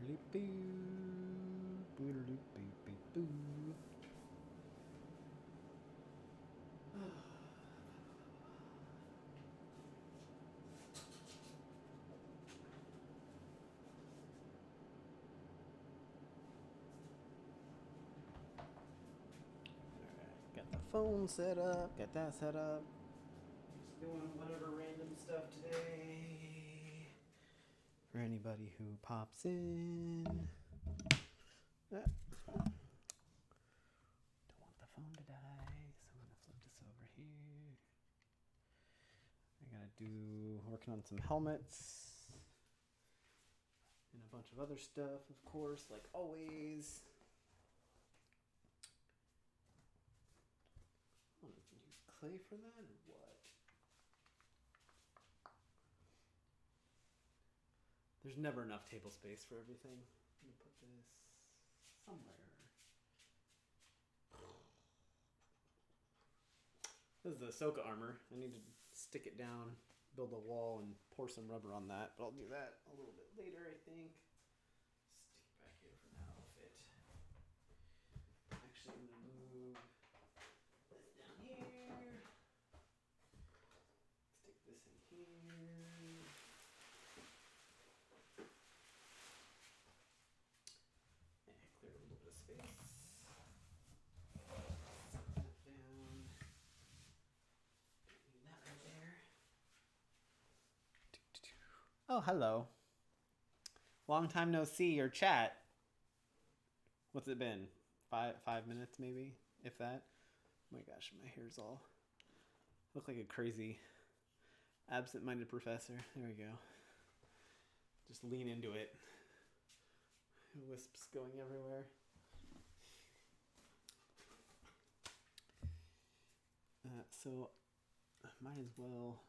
Got the phone set up, got that set up. Just doing whatever random stuff today. For anybody who pops in. Don't want the phone to die, so I'm gonna flip this over here. I gotta do, working on some helmets. And a bunch of other stuff, of course, like always. I don't know if you use clay for that or what. There's never enough table space for everything. Let me put this somewhere. This is the Ahsoka armor. I need to stick it down, build a wall, and pour some rubber on that. But I'll do that a little bit later, I think. Stick it back here for now, fit. Actually, I'm gonna move this down here. Stick this in here. And clear a little bit of space. Set that down. Leave that right there. Oh, hello. Long time no see or chat. What's it been? 5 minutes maybe, if that. Oh my gosh, my hair's all... I look like a crazy absent-minded professor. There we go. Just lean into it. Wisps going everywhere. So I might as well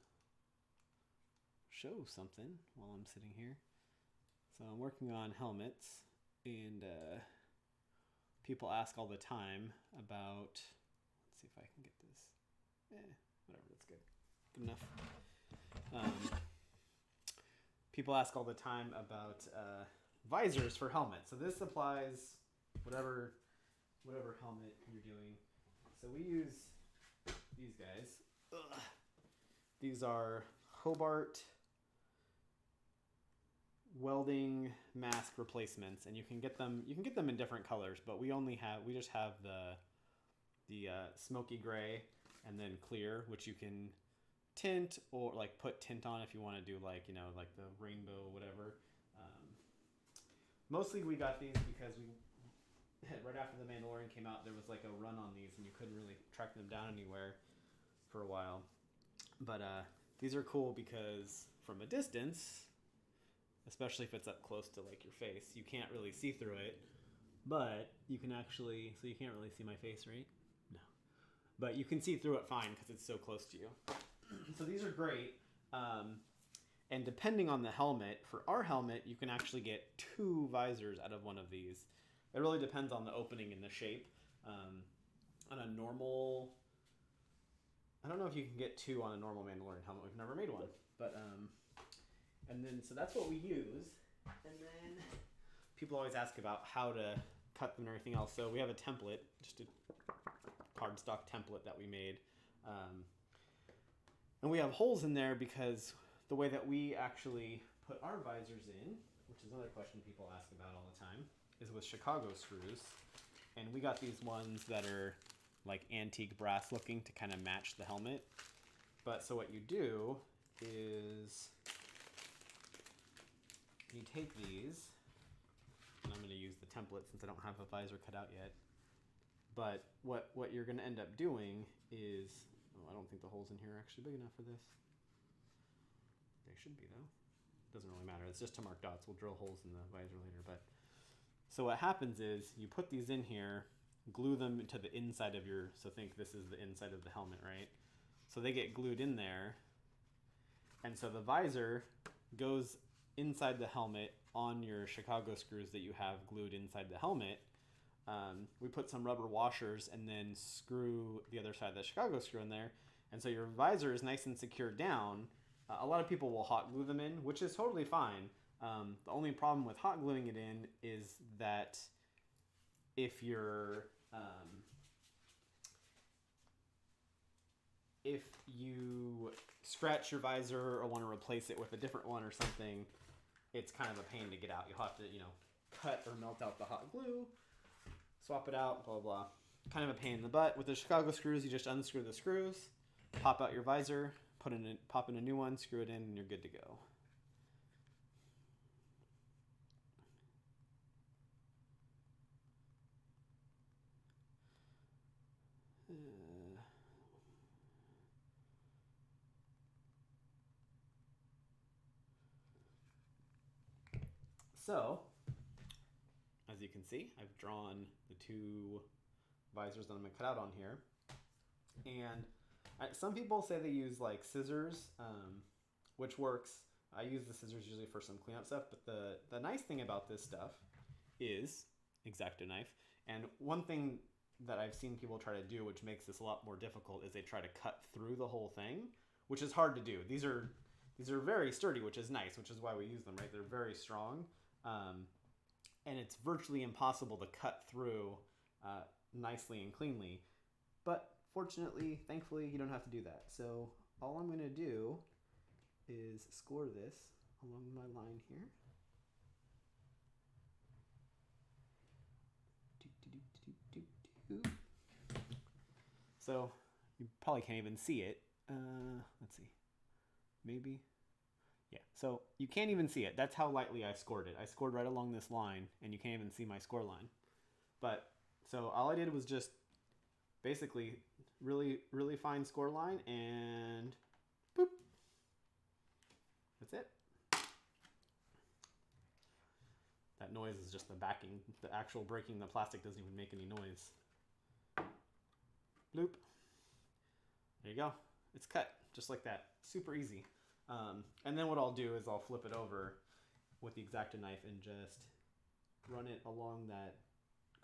show something while I'm sitting here. So I'm working on helmets, and people ask all the time about... Let's see if I can get this. Whatever, that's good. Good enough. People ask all the time about visors for helmets. So this applies whatever helmet you're doing. So we use these guys. Ugh. These are Hobart Welding mask replacements, and you can get them in different colors, but we just have the smoky gray and then clear, which you can tint or like put tint on if you want to do like the rainbow whatever. Mostly we got these because we right after the Mandalorian came out, there was like a run on these and you couldn't really track them down anywhere for a while. But these are cool because from a distance, especially if it's up close to like your face, you can't really see through it, but you can actually, so you can't really see my face, right? No. But you can see through it fine because it's so close to you. So these are great. And depending on the helmet, for our helmet, you can actually get 2 visors out of one of these. It really depends on the opening and the shape. On a normal, I don't know if you can get 2 on a normal Mandalorian helmet. We've never made one. But, and then, so that's what we use. And then people always ask about how to cut them and everything else. So we have a template, just a cardstock template that we made. And we have holes in there because the way that we actually put our visors in, which is another question people ask about all the time, is with Chicago screws. And we got these ones that are like antique brass looking to kind of match the helmet. But so what you do is you take these, and I'm going to use the template since I don't have a visor cut out yet. But what you're going to end up doing is, I don't think the holes in here are actually big enough for this. They should be though. Doesn't really matter. It's just to mark dots. We'll drill holes in the visor later. But so what happens is you put these in here, glue them to the inside of your, so think this is the inside of the helmet, right? So they get glued in there. And so the visor goes inside the helmet on your Chicago screws that you have glued inside the helmet. We put some rubber washers and then screw the other side of the Chicago screw in there. And so your visor is nice and secure down. A lot of people will hot glue them in, which is totally fine. The only problem with hot gluing it in is that if you scratch your visor or want to replace it with a different one or something, it's kind of a pain to get out. You'll have to, cut or melt out the hot glue, swap it out, blah, blah. Kind of a pain in the butt. With the Chicago screws, you just unscrew the screws, pop out your visor, pop in a new one, screw it in, and you're good to go. So, as you can see, I've drawn the two visors that I'm going to cut out on here. And some people say they use like scissors, which works. I use the scissors usually for some cleanup stuff. But the nice thing about this stuff is X-Acto knife. And one thing that I've seen people try to do, which makes this a lot more difficult, is they try to cut through the whole thing, which is hard to do. These are very sturdy, which is nice, which is why we use them, right? They're very strong. And it's virtually impossible to cut through nicely and cleanly. But fortunately, thankfully, you don't have to do that. So all I'm going to do is score this along my line here. So you probably can't even see it. Let's see. Maybe. Yeah, so you can't even see it. That's how lightly I scored it. I scored right along this line, and you can't even see my score line. But, so all I did was just basically really, really fine score line, and boop. That's it. That noise is just the backing. The actual breaking the plastic doesn't even make any noise. Bloop. There you go. It's cut, just like that. Super easy. And then what I'll do is I'll flip it over with the X-Acto knife and just run it along that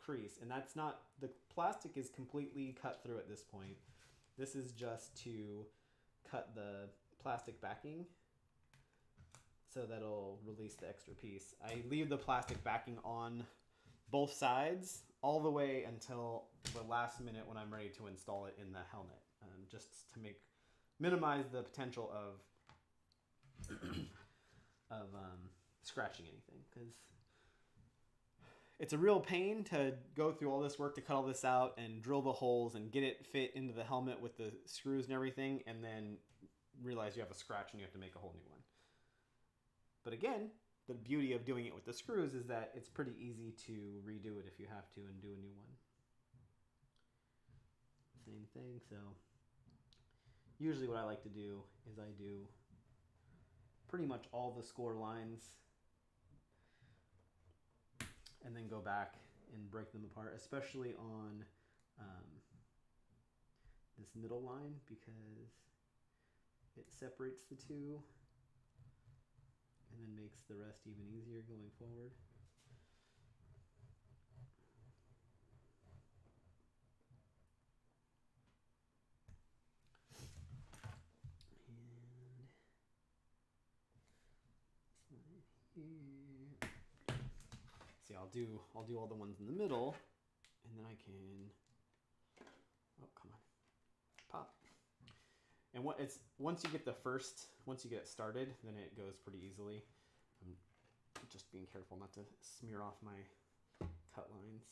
crease. And that's not, the plastic is completely cut through at this point. This is just to cut the plastic backing so that'll release the extra piece. I leave the plastic backing on both sides all the way until the last minute when I'm ready to install it in the helmet, just to minimize the potential of scratching anything, because it's a real pain to go through all this work to cut all this out and drill the holes and get it fit into the helmet with the screws and everything, and then realize you have a scratch and you have to make a whole new one. But again, the beauty of doing it with the screws is that it's pretty easy to redo it if you have to and do a new one. Same thing. So usually what I like to do is I do pretty much all the score lines and then go back and break them apart, especially on this middle line, because it separates the two and then makes the rest even easier going forward. See, I'll do all the ones in the middle, and then I can, oh, come on, pop. And once you get it started, then it goes pretty easily. I'm just being careful not to smear off my cut lines.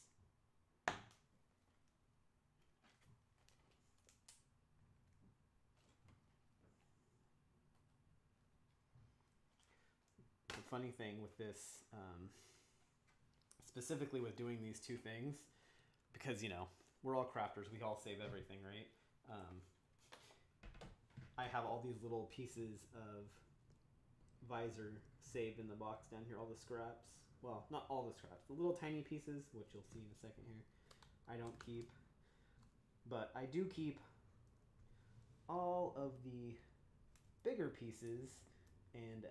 The funny thing with this, specifically with doing these two things, because we're all crafters, we all save everything, right? I have all these little pieces of visor saved in the box down here, all the scraps. Well, not all the scraps, the little tiny pieces, which you'll see in a second here, I don't keep. But I do keep all of the bigger pieces, and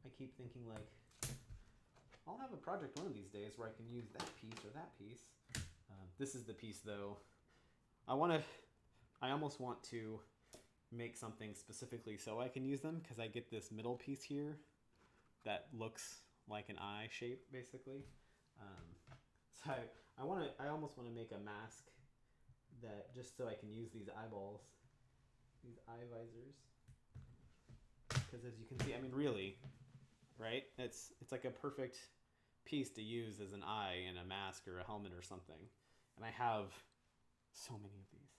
I keep thinking, like, I'll have a project one of these days where I can use that piece or that piece. This is the piece, though. I almost want to make something specifically so I can use them, because I get this middle piece here that looks like an eye shape basically. So I almost want to make a mask that just so I can use these eyeballs, these eye visors. Because as you can see, I mean, really, right? It's like a perfect piece to use as an eye in a mask or a helmet or something. And I have so many of these.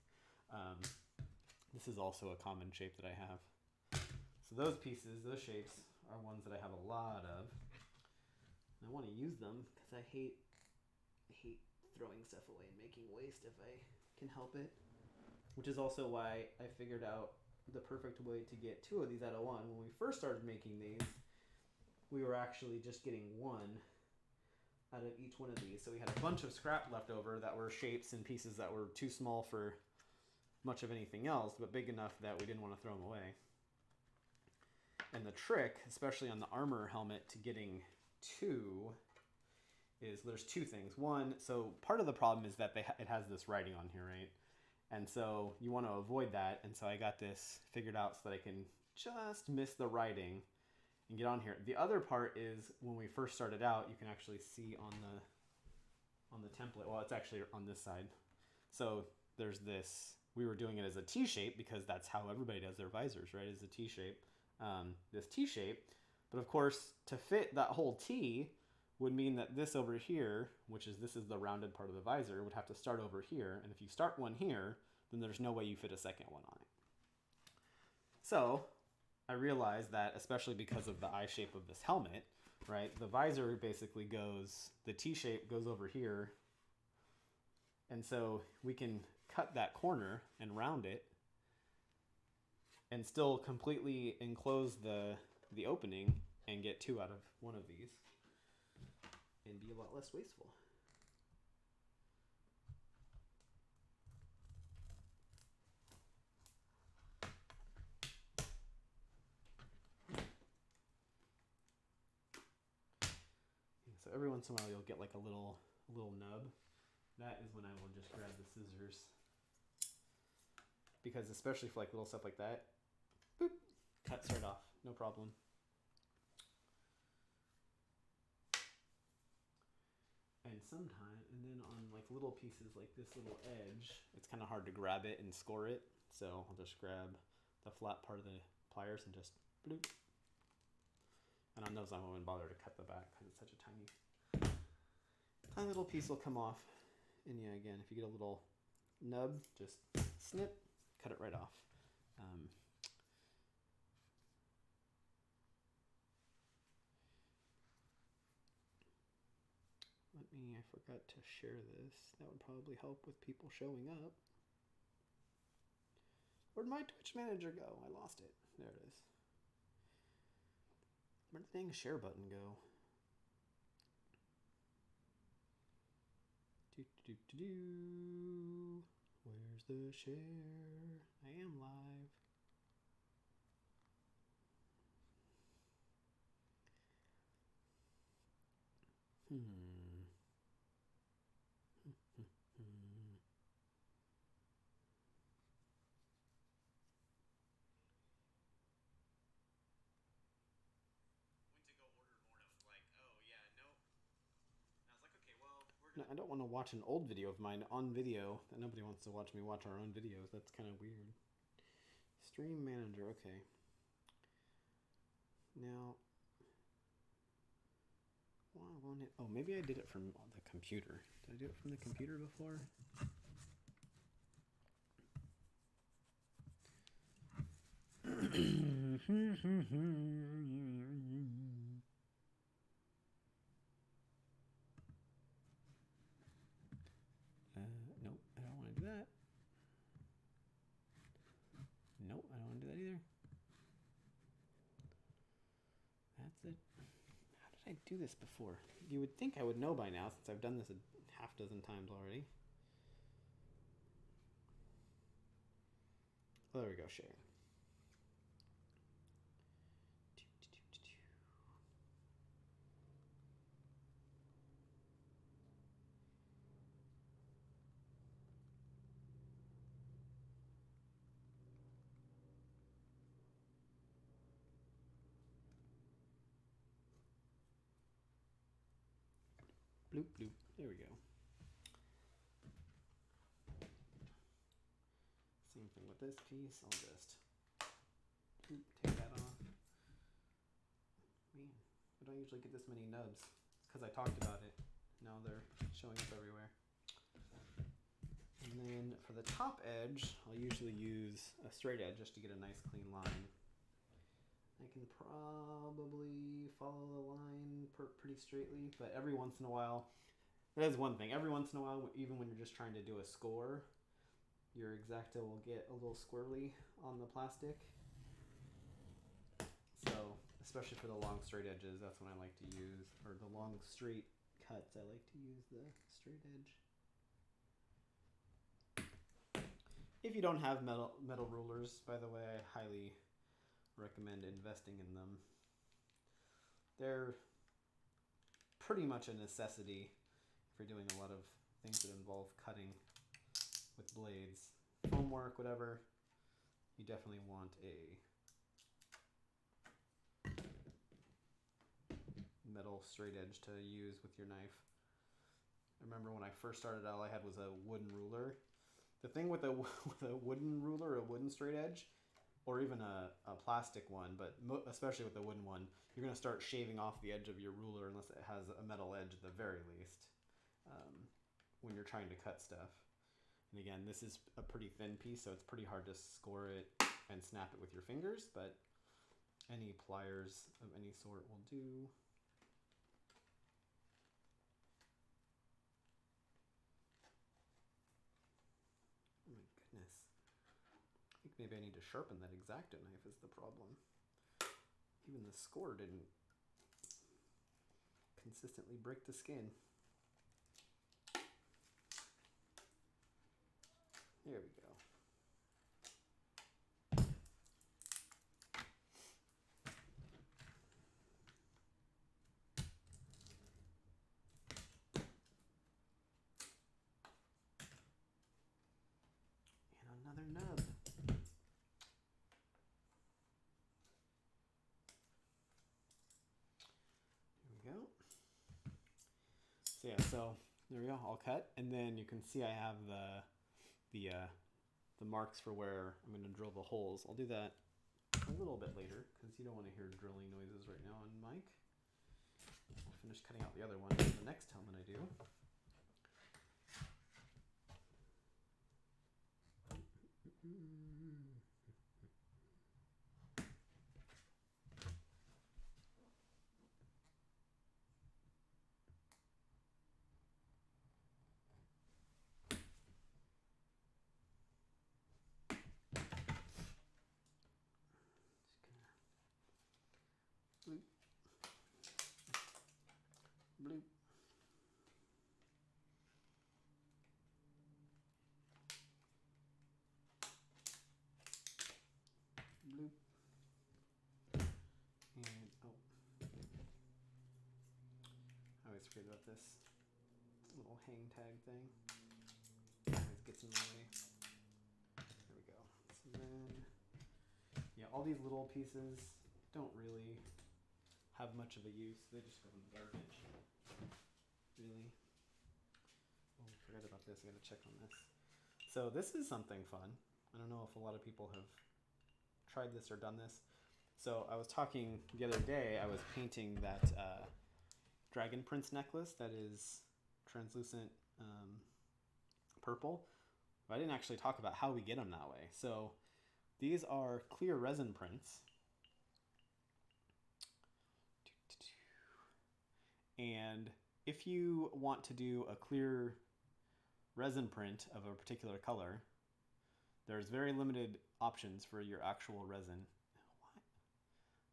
This is also a common shape that I have. So those pieces, those shapes, are ones that I have a lot of. And I want to use them because I hate throwing stuff away and making waste if I can help it. Which is also why I figured out the perfect way to get 2 of these out of one. When we first started making these, we were actually just getting 1 out of each one of these. So we had a bunch of scrap left over that were shapes and pieces that were too small for much of anything else, but big enough that we didn't want to throw them away. And the trick, especially on the armor helmet, to getting 2 is there's 2 things. One, so part of the problem is that it has this writing on here, right? And so you want to avoid that. And so I got this figured out so that I can just miss the writing and get on here. The other part is when we first started out, you can actually see on the template. Well, it's actually on this side. So there's this. We were doing it as a T shape because that's how everybody does their visors, right? Is a T shape. This T shape. But of course, to fit that whole T would mean that this over here, this is the rounded part of the visor, would have to start over here. And if you start one here, then there's no way you fit a second one on it. So I realized that, especially because of the eye shape of this helmet, right? The visor basically the T shape goes over here. And so we can cut that corner and round it and still completely enclose the opening and get 2 out of one of these and be a lot less wasteful. So every once in a while you'll get like a little nub. That is when I will just grab the scissors. Because especially for like little stuff like that, boop, cuts right off, no problem. And then on like little pieces like this little edge, it's kind of hard to grab it and score it. So I'll just grab the flat part of the pliers and just bloop. And on those I won't even bother to cut the back because it's such a tiny little piece will come off. And yeah, again, if you get a little nub, just snip, cut it right off. I forgot to share this. That would probably help with people showing up. Where'd my Twitch manager go? I lost it. There it is. Where'd the dang share button go? Where's the share? I am live. No, I don't want to watch an old video of mine on video. Nobody wants to watch me watch our own videos. That's kind of weird. Stream manager, okay. Now, why won't it? Oh, maybe I did it from the computer. Did I do it from the computer before? Nope, I don't want to do that. Nope, I don't want to do that either. That's it. How did I do this before? You would think I would know by now since I've done this a half dozen times already. Oh, there we go, share. Bloop, bloop. There we go. Same thing with this piece. I'll just bloop, take that off. Man, I don't usually get this many nubs. It's because I talked about it. Now they're showing up everywhere. And then for the top edge, I'll usually use a straight edge just to get a nice clean line. I can probably follow the line pretty straightly, but every once in a while, that is one thing. Every once in a while, even when you're just trying to do a score, your X-Acto will get a little squirrely on the plastic. So, especially for the long straight edges, that's when I like to use, or the long straight cuts, I like to use the straight edge. If you don't have metal rulers, by the way, I highly recommend investing in them. They're pretty much a necessity if you're doing a lot of things that involve cutting with blades. Foam work, whatever, you definitely want a metal straight edge to use with your knife. I remember when I first started, all I had was a wooden ruler. The thing with a wooden ruler, a wooden straight edge, or even a plastic one, but especially with the wooden one, you're going to start shaving off the edge of your ruler unless it has a metal edge at the very least when you're trying to cut stuff. And again, this is a pretty thin piece, so it's pretty hard to score it and snap it with your fingers, but any pliers of any sort will do. Oh my goodness. I think maybe I need to sharpen that X-Acto knife is the problem. Even the score didn't consistently break the skin. There we go. And another nub. There we go. So yeah, so there we go, all cut. And then you can see I have the marks for where I'm going to drill the holes. I'll do that a little bit later because you don't want to hear drilling noises right now on mic. I'll finish cutting out the other one for the next helmet I do. Bloop. Bloop. Bloop. And I always forget about this little hang tag thing. Always gets in the way. There we go. So then, yeah, all these little pieces don't really have much of a use. They just go in the garbage. Really. Oh, I forgot about this. I gotta check on this. So this is something fun. I don't know if a lot of people have tried this or done this. So I was talking the other day, I was painting that dragon prince necklace that is translucent purple. But I didn't actually talk about how we get them that way. So these are clear resin prints. And if you want to do a clear resin print of a particular color, there's very limited options for your actual resin. What?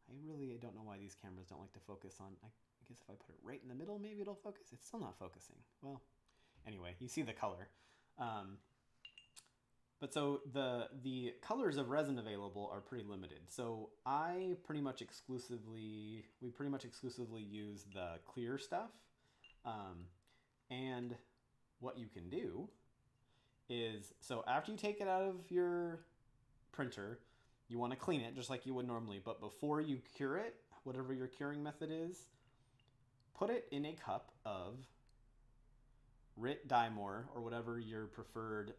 I really don't know why these cameras don't like to focus on. I guess if I put it right in the middle, maybe it'll focus. It's still not focusing. Well, anyway, you see the color. But so the colors of resin available are pretty limited. So we pretty much exclusively use the clear stuff. And what you can do is, so after you take it out of your printer, you want to clean it just like you would normally. But before you cure it, whatever your curing method is, put it in a cup of RIT Dye-More, or whatever your preferred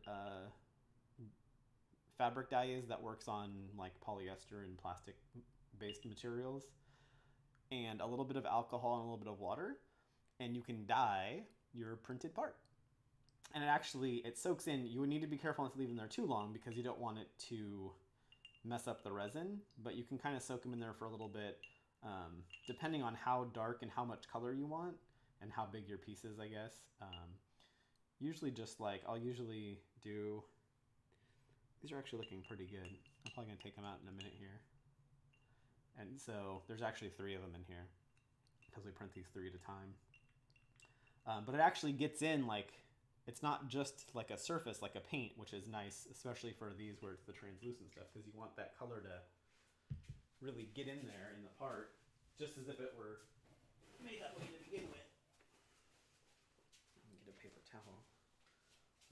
fabric dye is that works on like polyester and plastic based materials, and a little bit of alcohol and a little bit of water, and you can dye your printed part. And it soaks in. You would need to be careful not to leave them there too long because you don't want it to mess up the resin, but you can kind of soak them in there for a little bit, depending on how dark and how much color you want and how big your piece is, I guess. Usually just like, I'll usually do, these are actually looking pretty good. I'm probably gonna take them out in a minute here. And so there's actually 3 of them in here because we print these 3 at a time. But it actually gets in, like, it's not just like a surface, like a paint, which is nice, especially for these where it's the translucent stuff, because you want that color to really get in there in the part, just as if it were made that way to begin with. Let me get a paper towel,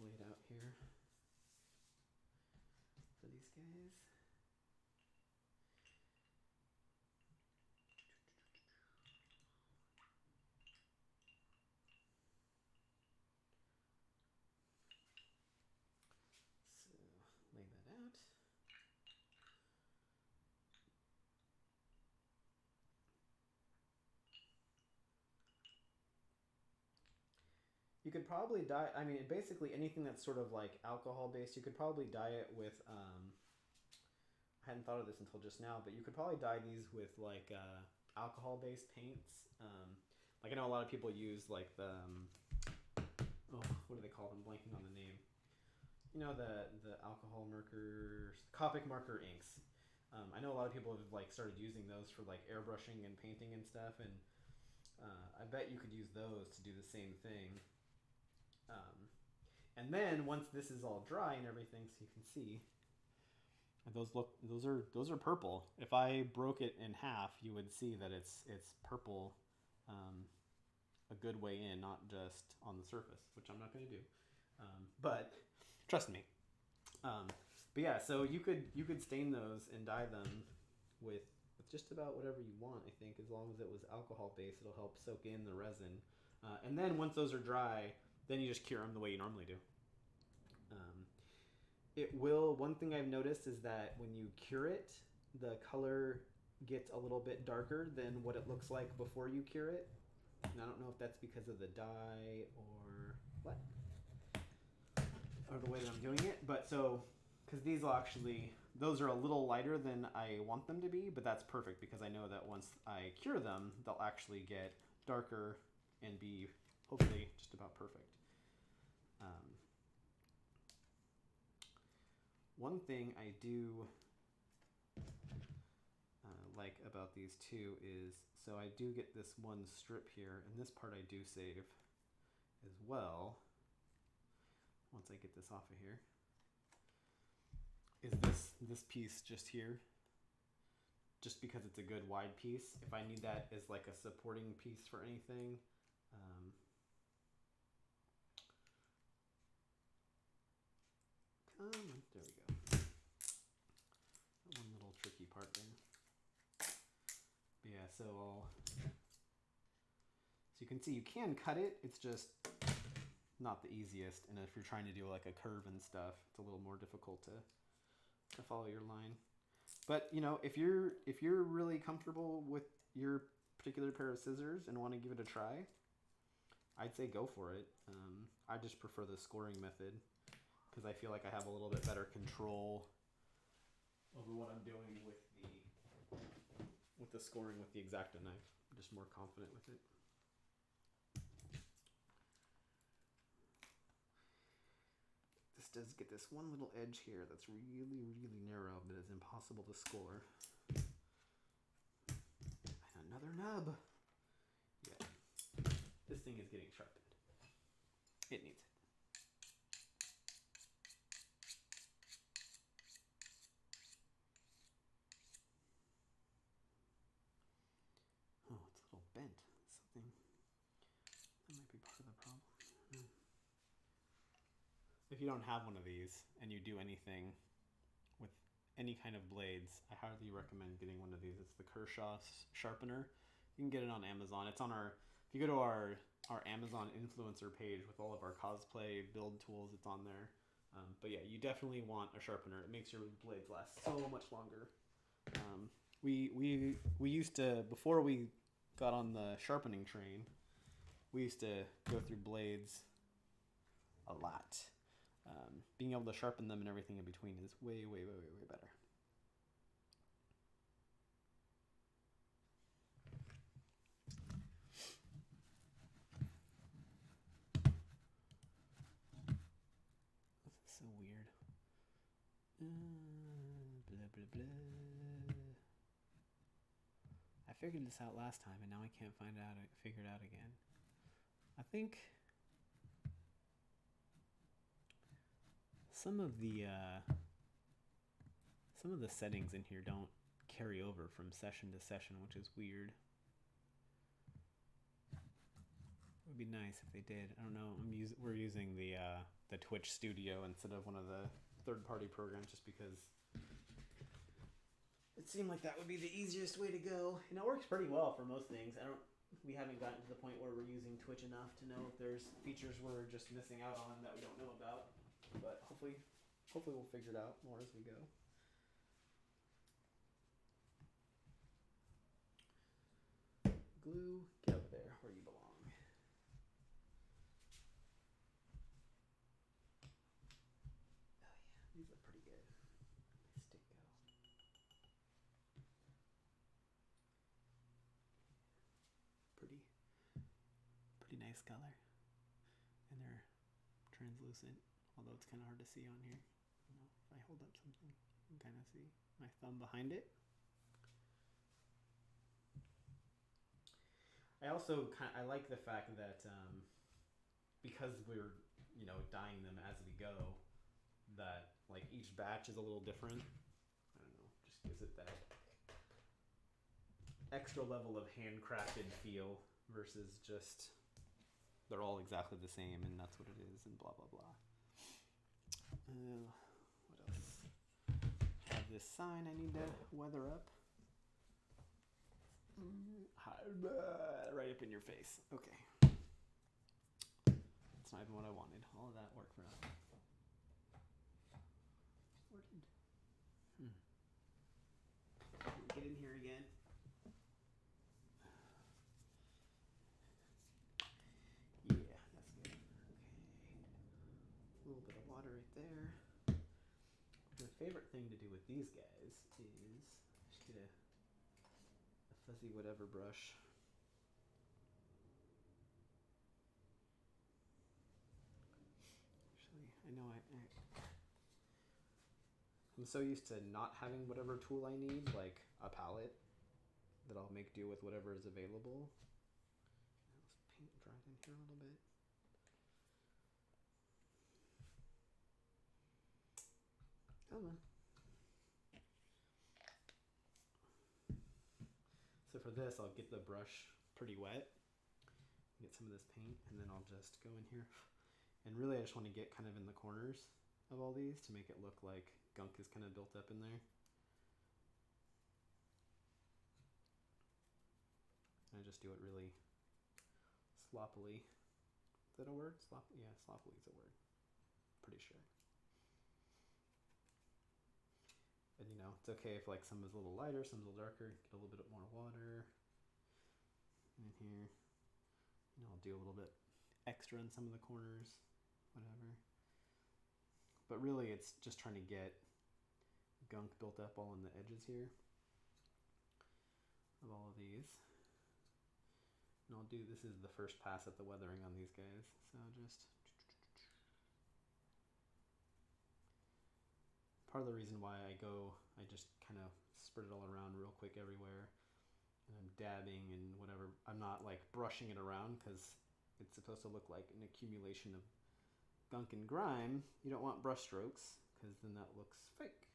lay it out here for these guys. Lay that out. You could probably dye, I mean, basically anything that's sort of like alcohol based, you could probably dye it with, I hadn't thought of this until just now, but you could probably dye these with like alcohol based paints. Like I know a lot of people use like the, what do they call them? Blanking on the name. You know, the alcohol markers, Copic marker inks. I know a lot of people have like started using those for like airbrushing and painting and stuff, and I bet you could use those to do the same thing. And then once this is all dry and everything, so you can see, those are purple. If I broke it in half, you would see that it's purple, a good way in, not just on the surface, which I'm not going to do. But trust me. But yeah, so you could stain those and dye them with just about whatever you want, I think, as long as it was alcohol based. It'll help soak in the resin. And then once those are dry, then you just cure them the way you normally do. One thing I've noticed is that when you cure it, the color gets a little bit darker than what it looks like before you cure it. And I don't know if that's because of the dye or what, or the way that I'm doing it. But so, because those are a little lighter than I want them to be, but that's perfect because I know that once I cure them, they'll actually get darker and be hopefully just about perfect. One thing I do like about these two is, so I do get this one strip here, and this part I do save as well. Once I get this off of here, is this piece just here, just because it's a good wide piece. If I need that as like a supporting piece for anything, there we go. One little tricky part there. But yeah, so you can see you can cut it. It's just not the easiest, and if you're trying to do like a curve and stuff, it's a little more difficult to follow your line. But you know, if you're really comfortable with your particular pair of scissors and want to give it a try, I'd say go for it. I just prefer the scoring method because I feel like I have a little bit better control over what I'm doing with the scoring with the X-Acto knife. I'm just more confident with it. This does get this one little edge here that's really, really narrow, but it's impossible to score. And another nub. Yeah. This thing is getting sharpened. It needs it. Oh, it's a little bent. Something. That might be part of the problem. If you don't have one of these and you do anything with any kind of blades, I highly recommend getting one of these. It's the Kershaw sharpener. You can get it on Amazon. It's on if you go to our our Amazon influencer page with all of our cosplay build tools. It's on there. But yeah, you definitely want a sharpener. It makes your blades last so much longer. We used to, before we got on the sharpening train, we used to go through blades a lot. Being able to sharpen them and everything in between is way better. This is so weird. Blah blah blah. I figured this out last time, and now I can't figure it out again. I think some of the settings in here don't carry over from session to session, which is weird. It would be nice if they did. I don't know. We're using the Twitch Studio instead of one of the third-party programs, just because it seemed like that would be the easiest way to go, and it works pretty well for most things. We haven't gotten to the point where we're using Twitch enough to know if there's features we're just missing out on that we don't know about. But hopefully we'll figure it out more as we go. Glue, get over there where you belong. Oh yeah, these look pretty good. Stick go. Pretty nice color. And they're translucent, although it's kind of hard to see on here. You know, if I hold up something, you can kind of see my thumb behind it. I also I like the fact that because we're dyeing them as we go, that like each batch is a little different. I don't know, just gives it that extra level of handcrafted feel versus just they're all exactly the same and that's what it is and blah blah blah. What else? I have this sign I need to weather up. Right up in your face. Okay. That's not even what I wanted. All of that worked for nothing. Where did... Get in here again. Yeah, that's good. Okay. A little bit of water right there. My favorite thing to do with these guys is just get a fuzzy whatever brush. Actually, I know I'm so used to not having whatever tool I need, like a palette, that I'll make do with whatever is available. Let's paint dried in here a little bit. Come on. So for this, I'll get the brush pretty wet, get some of this paint, and then I'll just go in here. And really I just want to get kind of in the corners of all these to make it look like gunk is kind of built up in there. And I just do it really sloppily. Is that a word? Yeah, sloppily is a word. Pretty sure. And it's okay if like some is a little lighter, some is a little darker, get a little bit more water in here. I'll do a little bit extra in some of the corners, whatever. But really it's just trying to get gunk built up all in the edges here of all of these. And this is the first pass at the weathering on these guys. So just part of the reason why I just kind of spread it all around real quick everywhere. And I'm dabbing and whatever. I'm not like brushing it around because it's supposed to look like an accumulation of gunk and grime. You don't want brush strokes because then that looks fake.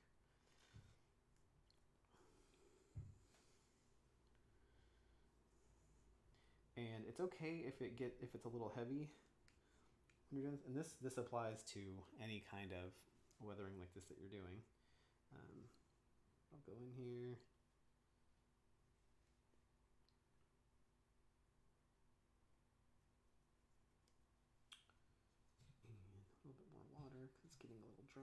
And it's okay if it's a little heavy when you're doing this. And this applies to any kind of weathering like this that you're doing. I'll go in here. dry.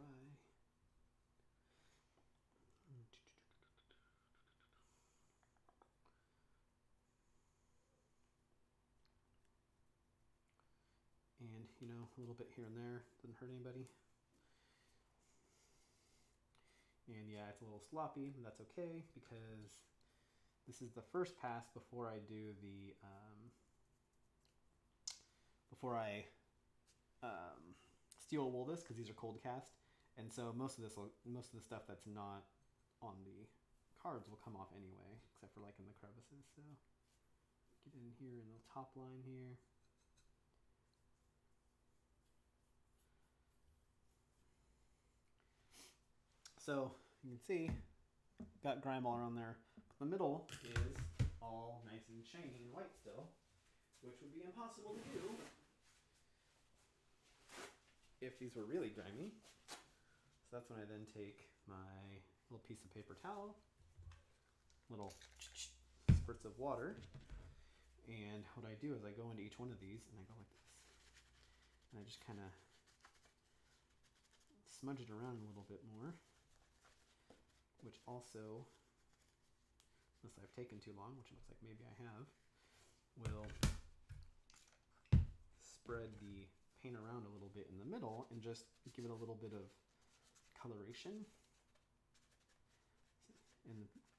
And, you know, a little bit here and there doesn't hurt anybody. And yeah, it's a little sloppy, but that's okay because this is the first pass before I do the before I steel wool this, because these are cold cast, and so most of the stuff that's not on the cards will come off anyway, except for like in the crevices. So get in here in the top line here. So you can see, got grime all around there. The middle is all nice and shiny and white still, which would be impossible to do if these were really grimy. So that's when I then take my little piece of paper towel, little spurts of water, and what I do is I go into each one of these and I go like this. And I just kind of smudge it around a little bit more, which also, unless I've taken too long, which it looks like maybe I have, will spread the paint around a little bit in the middle and just give it a little bit of coloration and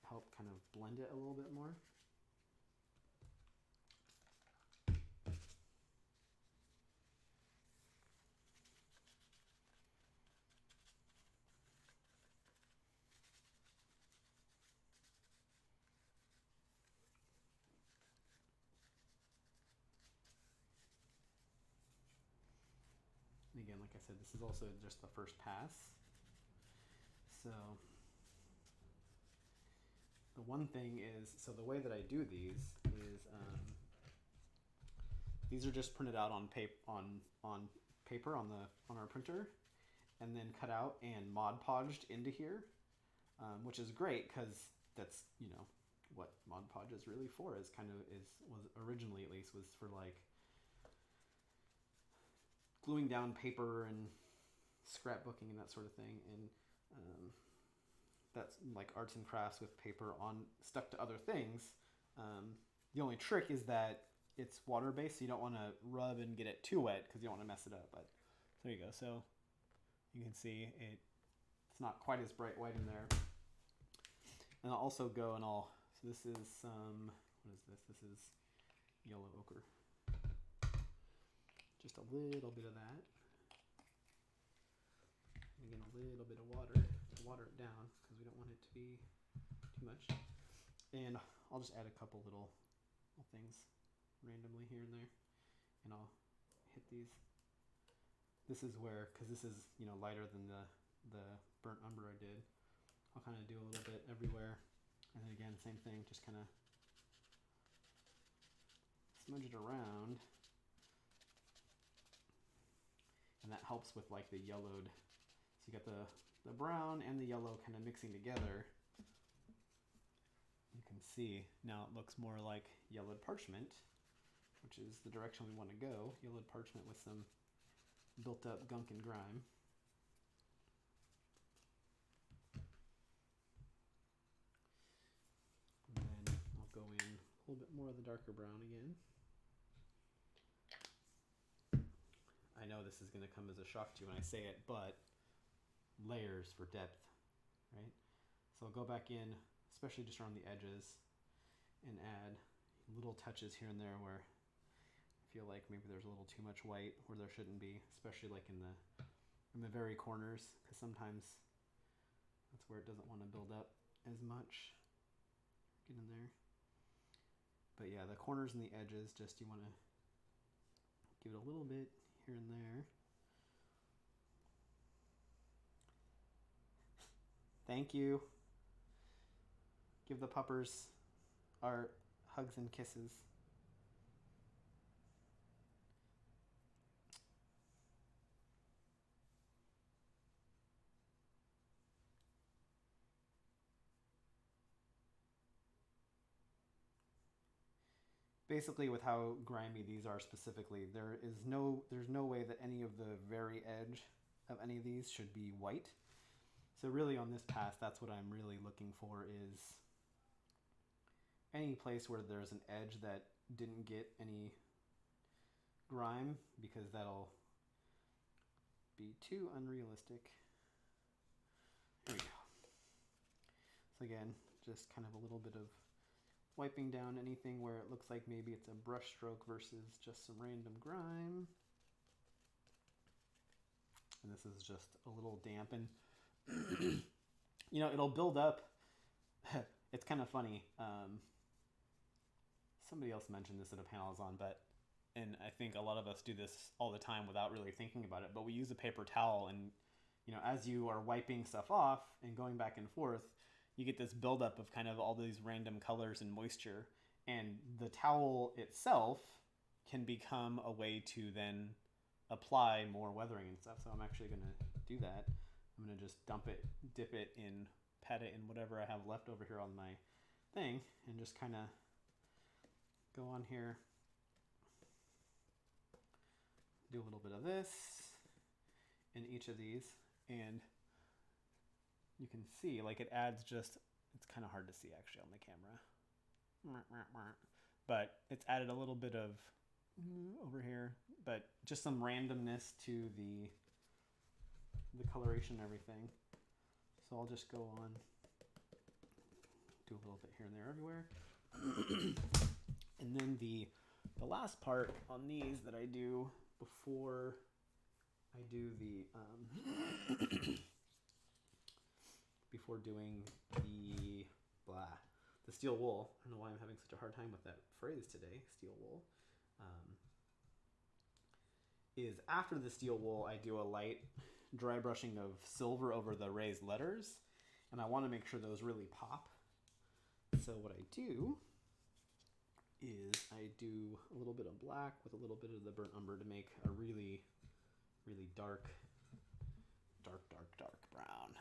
help kind of blend it a little bit more. And again, like I said, this is also just the first pass. So the one thing is, so the way that I do these is these are just printed out on paper on our printer, and then cut out and Mod Podged into here, which is great because that's, you know, what Mod Podge is really for. Is kind of was originally, at least, was for like gluing down paper and scrapbooking and that sort of thing, and that's like arts and crafts with paper on stuck to other things. The only trick is that it's water based, so you don't want to rub and get it too wet because you don't want to mess it up. But there you go. So you can see it's not quite as bright white in there. And I'll also go and so this is what is this? This is yellow ochre. Just a little bit of that. And again, a little bit of water to water it down because we don't want it to be too much. And I'll just add a couple little things randomly here and there, and I'll hit these. This is where, because this is, you know, lighter than the burnt umber I did, I'll kind of do a little bit everywhere, and then again, same thing, just kind of smudge it around, and that helps with like the yellowed. So you got the brown and the yellow kind of mixing together. You can see now it looks more like yellowed parchment, which is the direction we want to go. Yellowed parchment with some built up gunk and grime. And then I'll go in a little bit more of the darker brown again. I know this is going to come as a shock to you when I say it, but layers for depth, right? So I'll go back in, especially just around the edges, and add little touches here and there where I feel like maybe there's a little too much white where there shouldn't be, especially like in the very corners, because sometimes that's where it doesn't want to build up as much. Get in there. But yeah, the corners and the edges, just you want to give it a little bit here and there. Thank you. Give the puppers our hugs and kisses. Basically, with how grimy these are specifically, there's no way that any of the very edge of any of these should be white. So really on this pass, that's what I'm really looking for, is any place where there's an edge that didn't get any grime, because that'll be too unrealistic. There we go. So again, just kind of a little bit of wiping down anything where it looks like maybe it's a brush stroke versus just some random grime. And this is just a little damp, and you know, it'll build up. It's kind of funny. Somebody else mentioned this at a panel I was on, and I think a lot of us do this all the time without really thinking about it, but we use a paper towel, and you know, as you are wiping stuff off and going back and forth, you get this buildup of kind of all these random colors and moisture, and the towel itself can become a way to then apply more weathering and stuff. So I'm actually going to do that. I'm going to just dip it in, pat it in whatever I have left over here on my thing, and just kind of go on here, do a little bit of this in each of these, and you can see like it adds just, it's kind of hard to see actually on the camera, but it's added a little bit of over here, but just some randomness to the coloration and everything. So I'll just go on, do a little bit here and there everywhere. And then the last part on these that I do before I do the before doing the steel wool. I don't know why I'm having such a hard time with that phrase today, steel wool. Is after the steel wool, I do a light dry brushing of silver over the raised letters, and I want to make sure those really pop. So what I do is I do a little bit of black with a little bit of the burnt umber to make a really, really dark brown.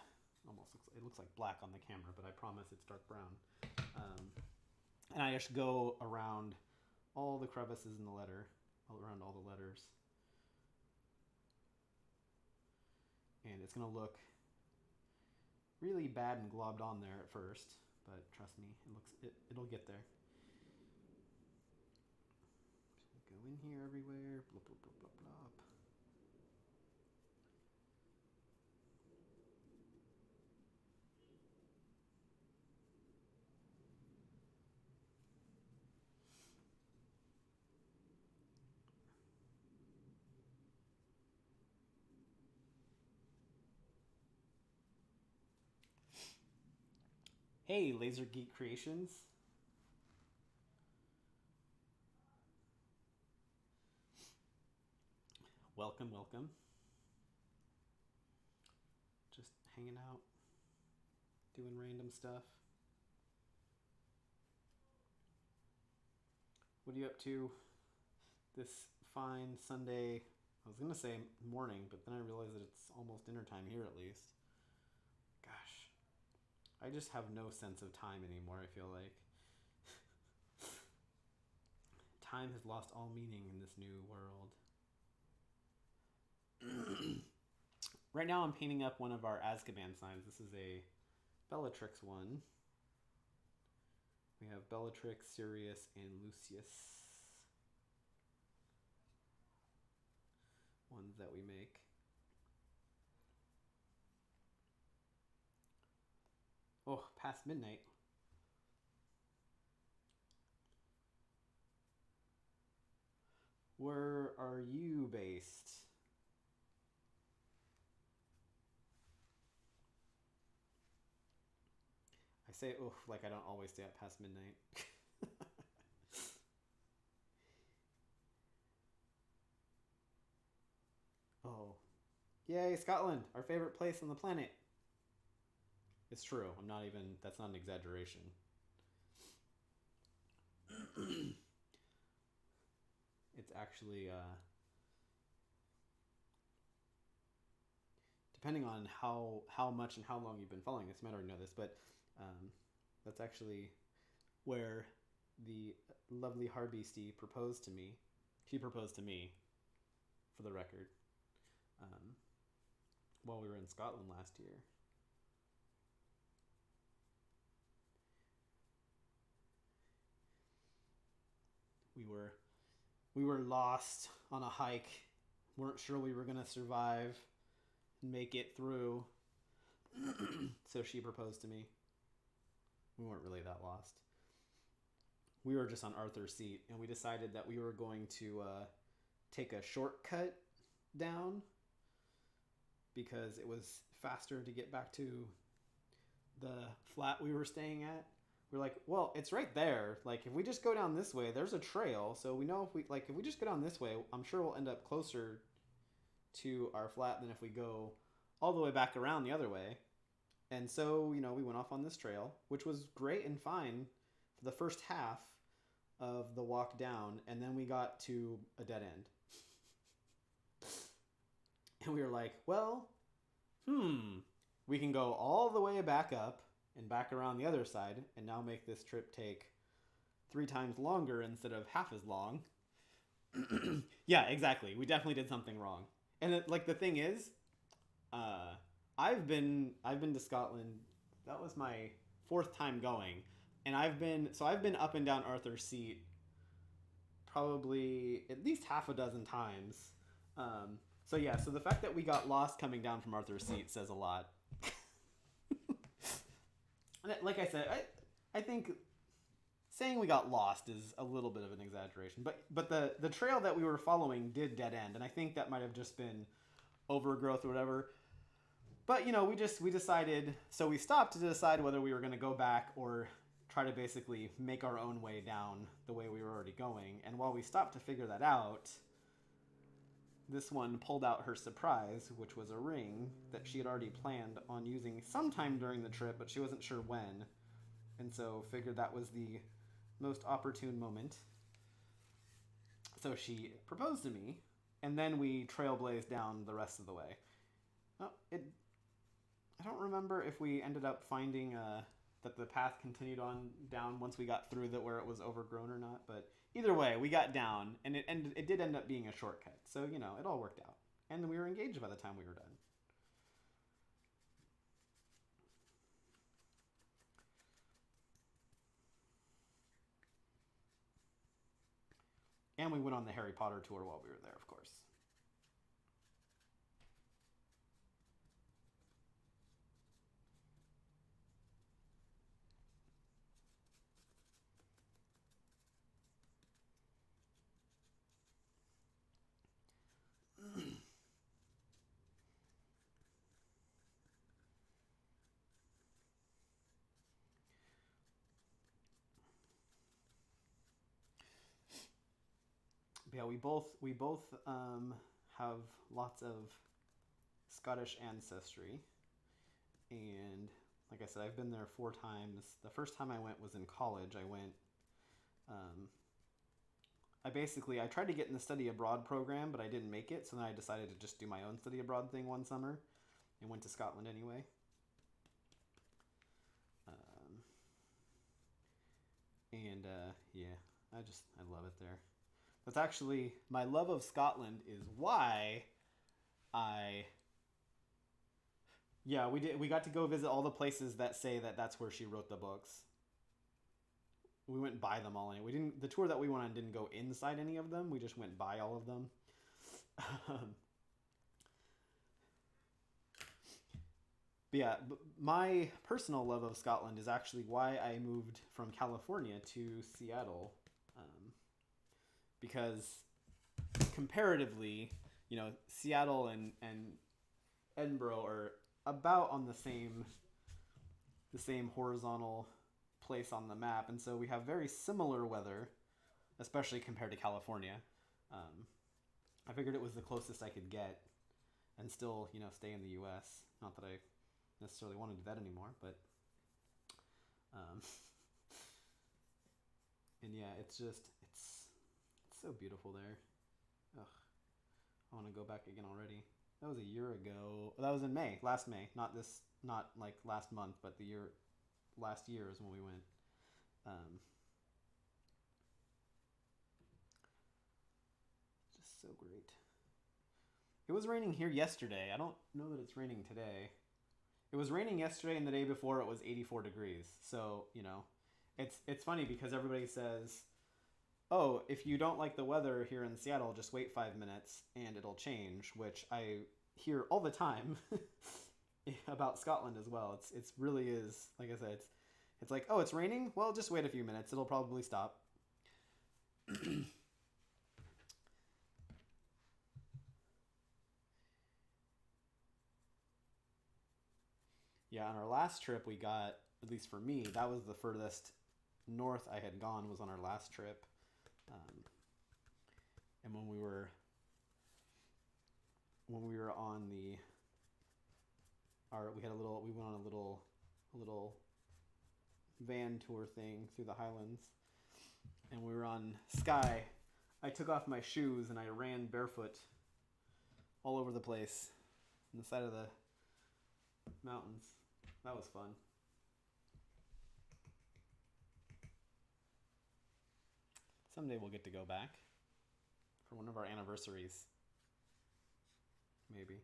It looks like black on the camera, but I promise it's dark brown. And I just go around all the crevices in the letter, around all the letters. And it's going to look really bad and globbed on there at first, but trust me, it'll get there. Go in here everywhere, blop, blop, blop, blop, blop. Hey, Laser Geek Creations. Welcome, welcome. Just hanging out, doing random stuff. What are you up to this fine Sunday? I was going to say morning, but then I realized that it's almost dinner time here at least. Gosh, I just have no sense of time anymore, I feel like. Time has lost all meaning in this new world. Right now I'm painting up one of our Azkaban signs. This is a Bellatrix one. We have Bellatrix, Sirius, and Lucius. Ones that we make. Oh, past midnight. Where are you based? I say oof like I don't always stay up past midnight. Oh. Yay, Scotland, our favorite place on the planet. It's true. That's not an exaggeration. It's actually, depending on how much and how long you've been following this, you might already know this, but that's actually where the lovely Harbeastie proposed to me. She proposed to me, for the record. while we were in Scotland last year. We were lost on a hike, weren't sure we were gonna survive and make it through. So she proposed to me. We weren't really that lost. We were just on Arthur's Seat, and we decided that we were going to take a shortcut down because it was faster to get back to the flat we were staying at. We're like, well, it's right there. Like, if we just go down this way, there's a trail, so we know if we just go down this way, I'm sure we'll end up closer to our flat than if we go all the way back around the other way. And so, we went off on this trail, which was great and fine for the first half of the walk down, and then we got to a dead end. And we were like, well, we can go all the way back up and back around the other side and now make this trip take 3 times longer instead of half as long. Yeah, exactly. We definitely did something wrong. And the thing is, I've been to Scotland. That was my 4th time going, and I've been up and down Arthur's Seat probably at least half a dozen times. So the fact that we got lost coming down from Arthur's Seat says a lot. Like I said, I think saying we got lost is a little bit of an exaggeration, but the trail that we were following did dead end, and I think that might have just been overgrowth or whatever. But we decided, so we stopped to decide whether we were going to go back or try to basically make our own way down the way we were already going. And while we stopped to figure that out, this one pulled out her surprise, which was a ring that she had already planned on using sometime during the trip, but she wasn't sure when. And so figured that was the most opportune moment. So she proposed to me, and then we trailblazed down the rest of the way. I don't remember if we ended up finding that the path continued on down once we got through where it was overgrown or not, but either way, we got down, and it did end up being a shortcut. So, it all worked out. And we were engaged by the time we were done. And we went on the Harry Potter tour while we were there, of course. Yeah, we both have lots of Scottish ancestry, and like I said, I've been there 4 times. The first time I went was in college. I went. I tried to get in the study abroad program, but I didn't make it. So then I decided to just do my own study abroad thing one summer, and went to Scotland anyway. I love it there. That's actually, my love of Scotland is why we got to go visit all the places that say that that's where she wrote the books. We went by them all anyway. The tour that we went on didn't go inside any of them. We just went by all of them. My personal love of Scotland is actually why I moved from California to Seattle. Because comparatively, Seattle and Edinburgh are about on the same horizontal place on the map, and so we have very similar weather, especially compared to California. I figured it was the closest I could get, and still, stay in the U.S. Not that I necessarily want to do that anymore, but and yeah, it's so beautiful there. Ugh, I want to go back again already. That was a year ago. That was in May, last May, not like last month, but last year is when we went. Just so great. It was raining here yesterday. I don't know that it's raining today. It was raining yesterday, and the day before it was 84 degrees. So, you know, it's funny because everybody says, oh, if you don't like the weather here in Seattle, just wait 5 minutes and it'll change, which I hear all the time about Scotland as well. It's really is, like I said, it's like, oh, it's raining? Well, just wait a few minutes. It'll probably stop. Yeah, on our last trip we got, at least for me, that was the furthest north I had gone was on our last trip. And when we were on we went on a little van tour thing through the Highlands, and we were on Skye. I took off my shoes and I ran barefoot all over the place on the side of the mountains. That was fun. Someday we'll get to go back for one of our anniversaries. Maybe.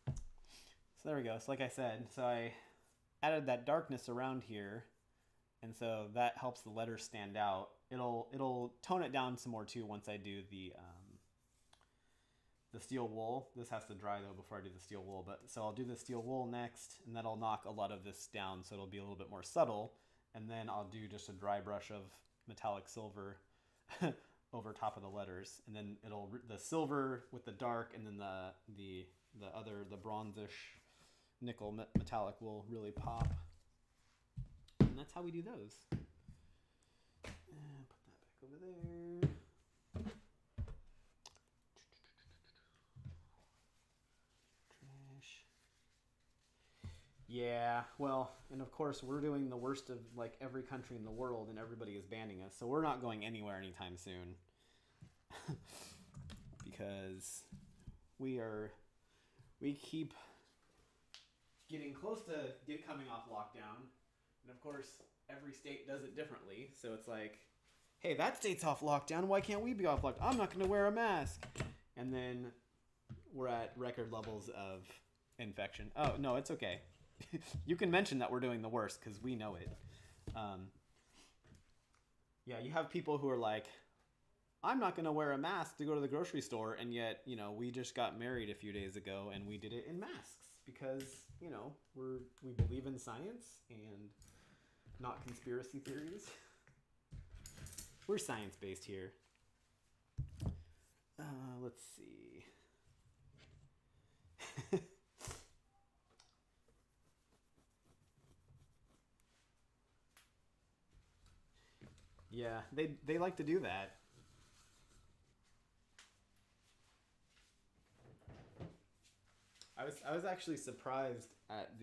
So there we go. So like I said, so I added that darkness around here, and so that helps the letters stand out. It'll tone it down some more too once I do the steel wool. This has to dry though before I do the steel wool, but so I'll do the steel wool next, and that'll knock a lot of this down, so it'll be a little bit more subtle. And then I'll do just a dry brush of metallic silver over top of the letters, and then the silver with the dark, and then the bronzish nickel metallic will really pop. And that's how we do those. And put that back over there. Yeah, well, and of course we're doing the worst of like every country in the world, and everybody is banning us, so we're not going anywhere anytime soon. Because we keep getting close to coming off lockdown, and of course every state does it differently, so it's like, hey, that state's off lockdown, why can't we be off lockdown? I'm not going to wear a mask. And then we're at record levels of infection. Oh, no, it's okay. You can mention that we're doing the worst because we know it. Yeah, you have people who are like, I'm not going to wear a mask to go to the grocery store, and yet, you know, we just got married a few days ago and we did it in masks because, you know, we believe in science and not conspiracy theories. We're science-based here. Let's see. Yeah, they like to do that. I was actually surprised at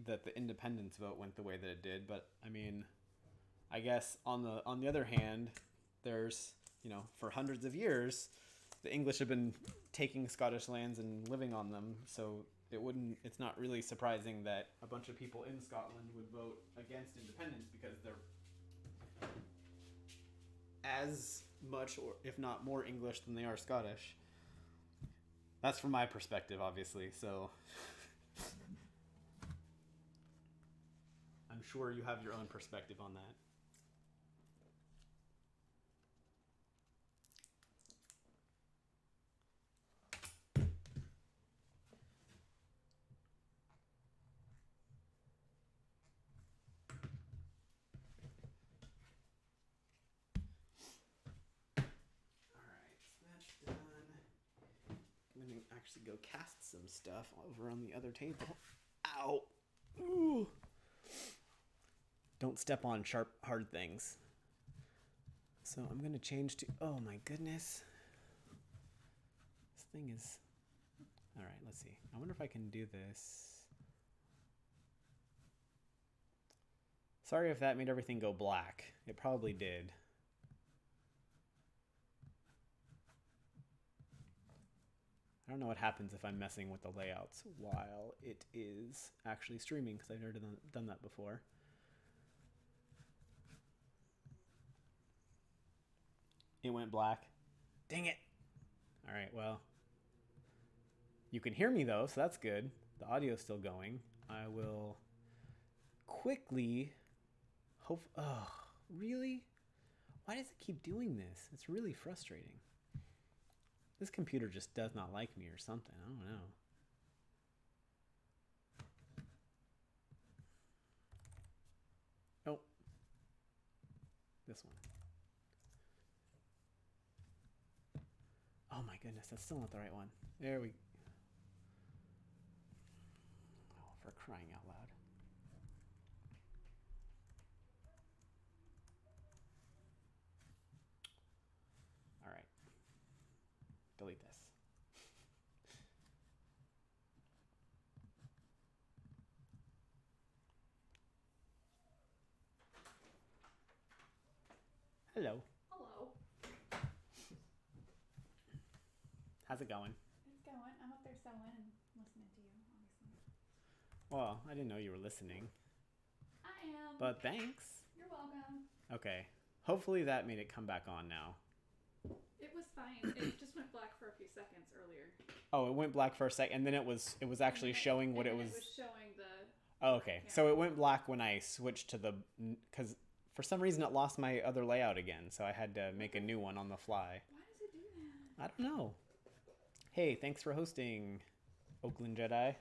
that the independence vote went the way that it did, but I mean, I guess on the other hand, there's, you know, for hundreds of years, the English have been taking Scottish lands and living on them, so it's not really surprising that a bunch of people in Scotland would vote against independence because they're as much, or if not more, English than they are Scottish. That's from my perspective, obviously, so I'm sure you have your own perspective on that. Actually go cast some stuff over on the other table. Ow! Ooh! Don't step on sharp, hard things. So I'm going to change to... Oh my goodness. This thing is... Alright, let's see. I wonder if I can do this. Sorry if that made everything go black. It probably did. I don't know what happens if I'm messing with the layouts while it is actually streaming, because I've never done that before. It went black. Dang it. All right, well. You can hear me though, so that's good. The audio's still going. I will quickly oh, really? Why does it keep doing this? It's really frustrating. This computer just does not like me or something. I don't know. Oh. This one. Oh my goodness, that's still not the right one. There we go. Oh, for crying out loud. All right. Delete this. Hello. Hello. How's it going? It's going. I'm up there sewing and listening to you, obviously. Well, I didn't know you were listening. I am. But thanks. You're welcome. Okay. Hopefully that made it come back on now. It was fine. It just went black for a few seconds earlier. Oh, it went black for a sec, and then it was actually showing what it was. It was showing the. Oh, okay. So it went black when I switched to the, because for some reason it lost my other layout again, so I had to make a new one on the fly. Why does it do that? I don't know. Hey, thanks for hosting, Oakland Jedi.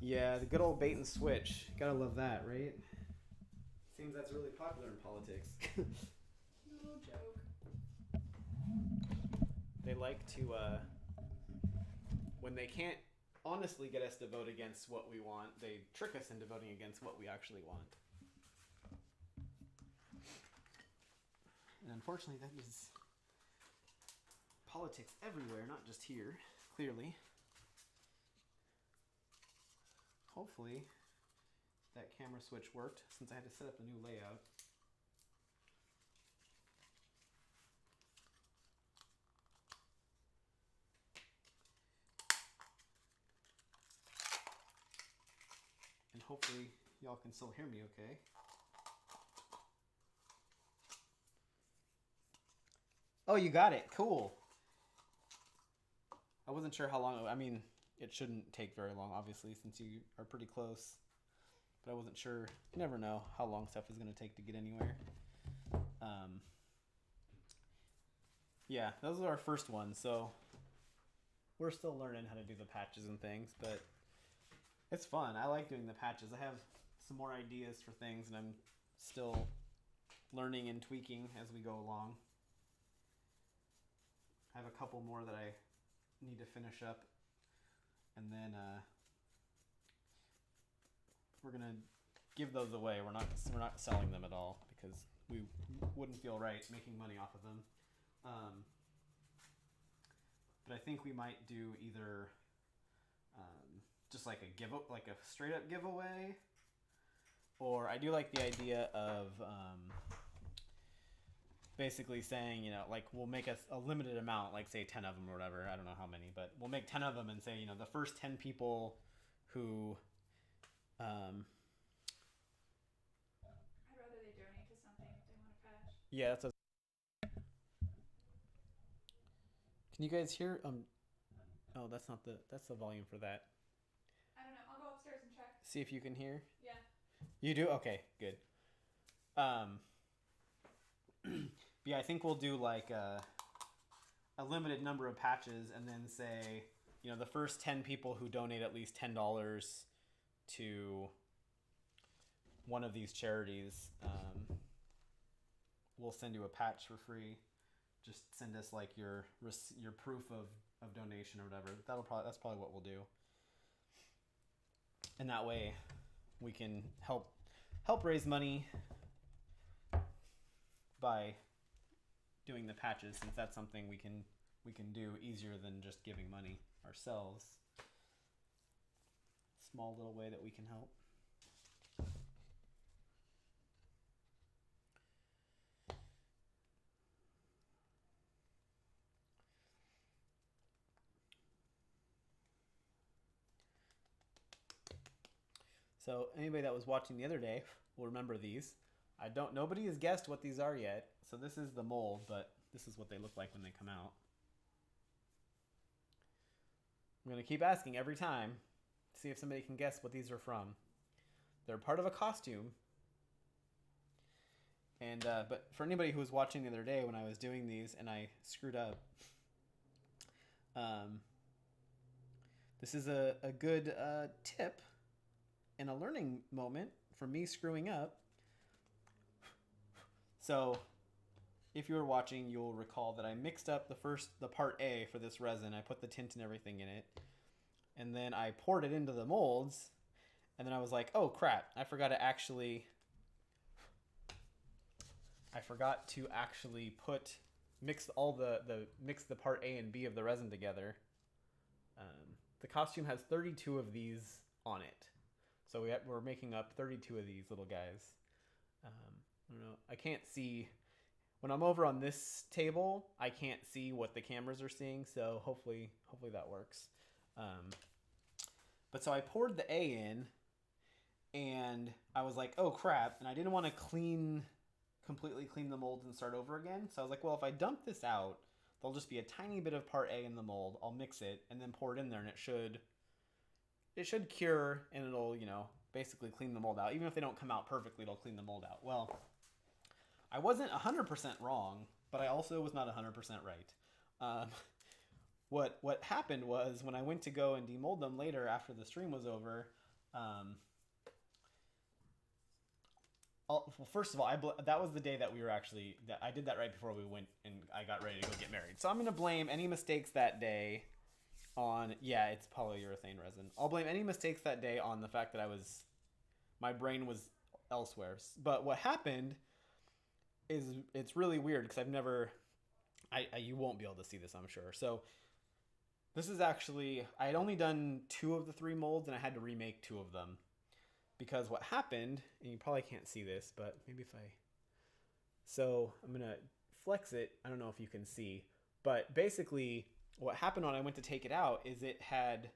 Yeah, the good old bait and switch. Gotta love that, right? Seems that's really popular in politics. No joke. They like to, when they can't honestly get us to vote against what we want, they trick us into voting against what we actually want. And unfortunately, that is politics everywhere, not just here, clearly. Hopefully, that camera switch worked since I had to set up a new layout. And hopefully, y'all can still hear me okay. Oh, you got it. Cool. I wasn't sure how long. I mean, it shouldn't take very long, obviously, since you are pretty close. But I wasn't sure. You never know how long stuff is going to take to get anywhere. Yeah, those are our first ones. So we're still learning how to do the patches and things, but it's fun. I like doing the patches. I have some more ideas for things, and I'm still learning and tweaking as we go along. I have a couple more that I need to finish up, and then we're gonna give those away. We're not selling them at all because we wouldn't feel right making money off of them. But I think we might do either just like a straight up giveaway, or I do like the idea of basically saying, like we'll make a limited amount, like say 10 of them or whatever. I don't know how many, but we'll make 10 of them and say, the first 10 people who I'd rather they donate to something if they want a patch. yeah, that's a. Can you guys hear? Oh, that's the volume for that. I don't know. I'll go upstairs and check. See if you can hear. Yeah. You do? Okay, good. Yeah, I think we'll do like a limited number of patches, and then say, the first 10 people who donate at least $10 to one of these charities, we'll send you a patch for free. Just send us like your proof of donation or whatever. That's probably what we'll do. And that way we can help raise money by doing the patches, since that's something we can do easier than just giving money ourselves. Small little way that we can help. So anybody that was watching the other day will remember these. Nobody has guessed what these are yet. So this is the mold, but this is what they look like when they come out. I'm going to keep asking every time to see if somebody can guess what these are from. They're part of a costume. And but for anybody who was watching the other day when I was doing these and I screwed up, this is a good tip and a learning moment for me screwing up. So if you were watching, you'll recall that I mixed up the part A for this resin. I put the tint and everything in it. And then I poured it into the molds. And then I was like, oh crap, I forgot to actually mix the part A and B of the resin together. The costume has 32 of these on it. So we're making up 32 of these little guys. I don't know. I can't see. When I'm over on this table, I can't see what the cameras are seeing, so hopefully that works. But so I poured the A in, and I was like, oh crap, and I didn't want to completely clean the molds and start over again. So I was like, well, if I dump this out, there'll just be a tiny bit of part A in the mold. I'll mix it and then pour it in there, and it should cure, and it'll, basically clean the mold out. Even if they don't come out perfectly, it'll clean the mold out. Well, I wasn't 100% wrong, but I also was not 100% right. What happened was when I went to go and demold them later after the stream was over, well, first of all, that was the day that I did that right before we went and I got ready to go get married. So I'm going to blame any mistakes that day on, it's polyurethane resin. I'll blame any mistakes that day on the fact that my brain was elsewhere. But what happened is it's really weird because you won't be able to see this, I'm sure. So this is actually, I had only done 2 of the 3 molds and I had to remake 2 of them. Because what happened, and you probably can't see this, but maybe so I'm going to flex it. I don't know if you can see, but basically what happened when I went to take it out is it had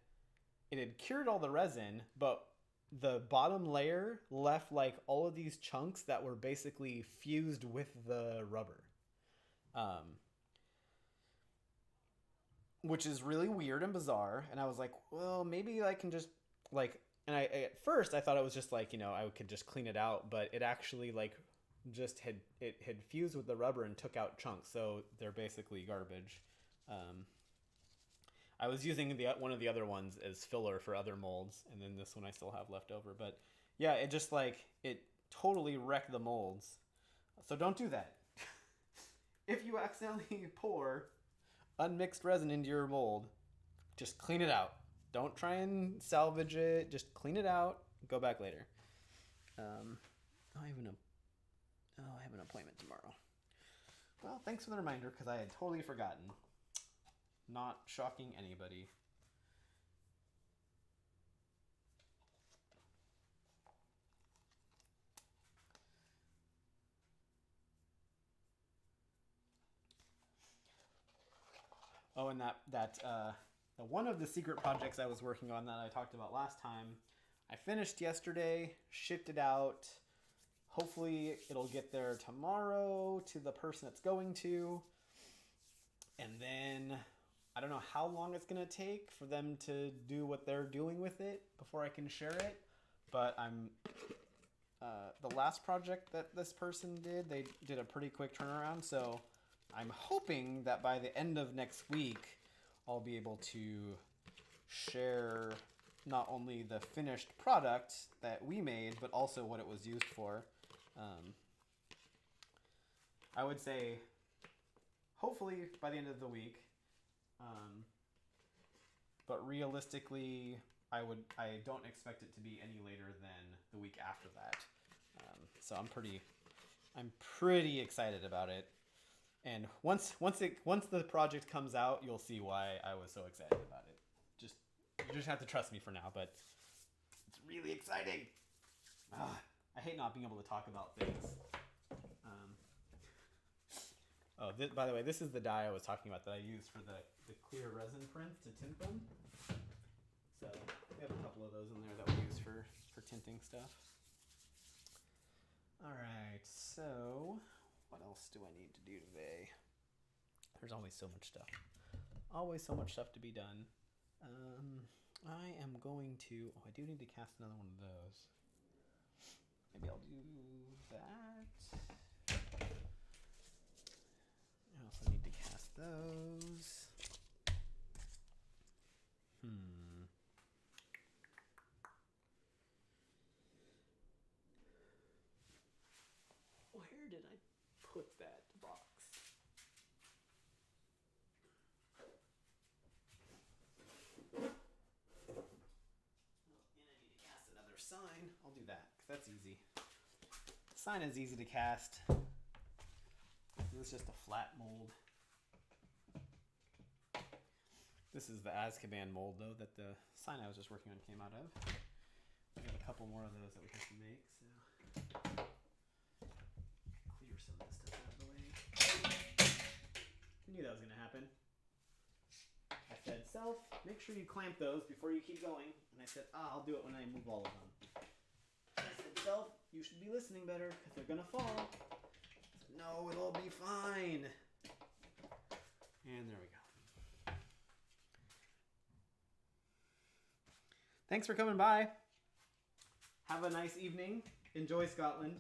cured all the resin, but the bottom layer left like all of these chunks that were basically fused with the rubber. Which is really weird and bizarre. And I was like, well, maybe I can just and at first I thought it was just I could just clean it out, but it actually just had fused with the rubber and took out chunks. So they're basically garbage. I was using one of the other ones as filler for other molds, and then this one I still have left over. But yeah, it just it totally wrecked the molds. So don't do that. If you accidentally pour unmixed resin into your mold, just clean it out. Don't try and salvage it. Just clean it out. Go back later. I have an appointment tomorrow. Well, thanks for the reminder because I had totally forgotten. Not shocking anybody. Oh, and one of the secret projects I was working on that I talked about last time, I finished yesterday, shipped it out. Hopefully it'll get there tomorrow to the person it's going to. And then I don't know how long it's going to take for them to do what they're doing with it before I can share it. But the last project that this person did, they did a pretty quick turnaround. So I'm hoping that by the end of next week, I'll be able to share not only the finished product that we made, but also what it was used for. I would say hopefully by the end of the week. But realistically, I don't expect it to be any later than the week after that. So I'm pretty excited about it. And once the project comes out, you'll see why I was so excited about it. You just have to trust me for now, but it's really exciting. I hate not being able to talk about things. By the way, this is the dye I was talking about that I used for the clear resin prints to tint them. So we have a couple of those in there that we use for tinting stuff. Alright, so what else do I need to do today? There's always so much stuff. Always so much stuff to be done. I am going to... Oh, I do need to cast another one of those. Maybe I'll do that. I also need to cast those. Where did I put that box? And I need to cast another sign. I'll do that, because that's easy. Sign is easy to cast. This is just a flat mold. This is the Azkaban mold, though, that the sign I was just working on came out of. We have a couple more of those that we have to make, so clear some of this stuff out of the way. I knew that was going to happen. I said, Self, make sure you clamp those before you keep going. And I said, I'll do it when I move all of them. I said, Self, you should be listening better because they're going to fall. I said, no, it'll be fine. And there we go. Thanks for coming by. Have a nice evening. Enjoy Scotland.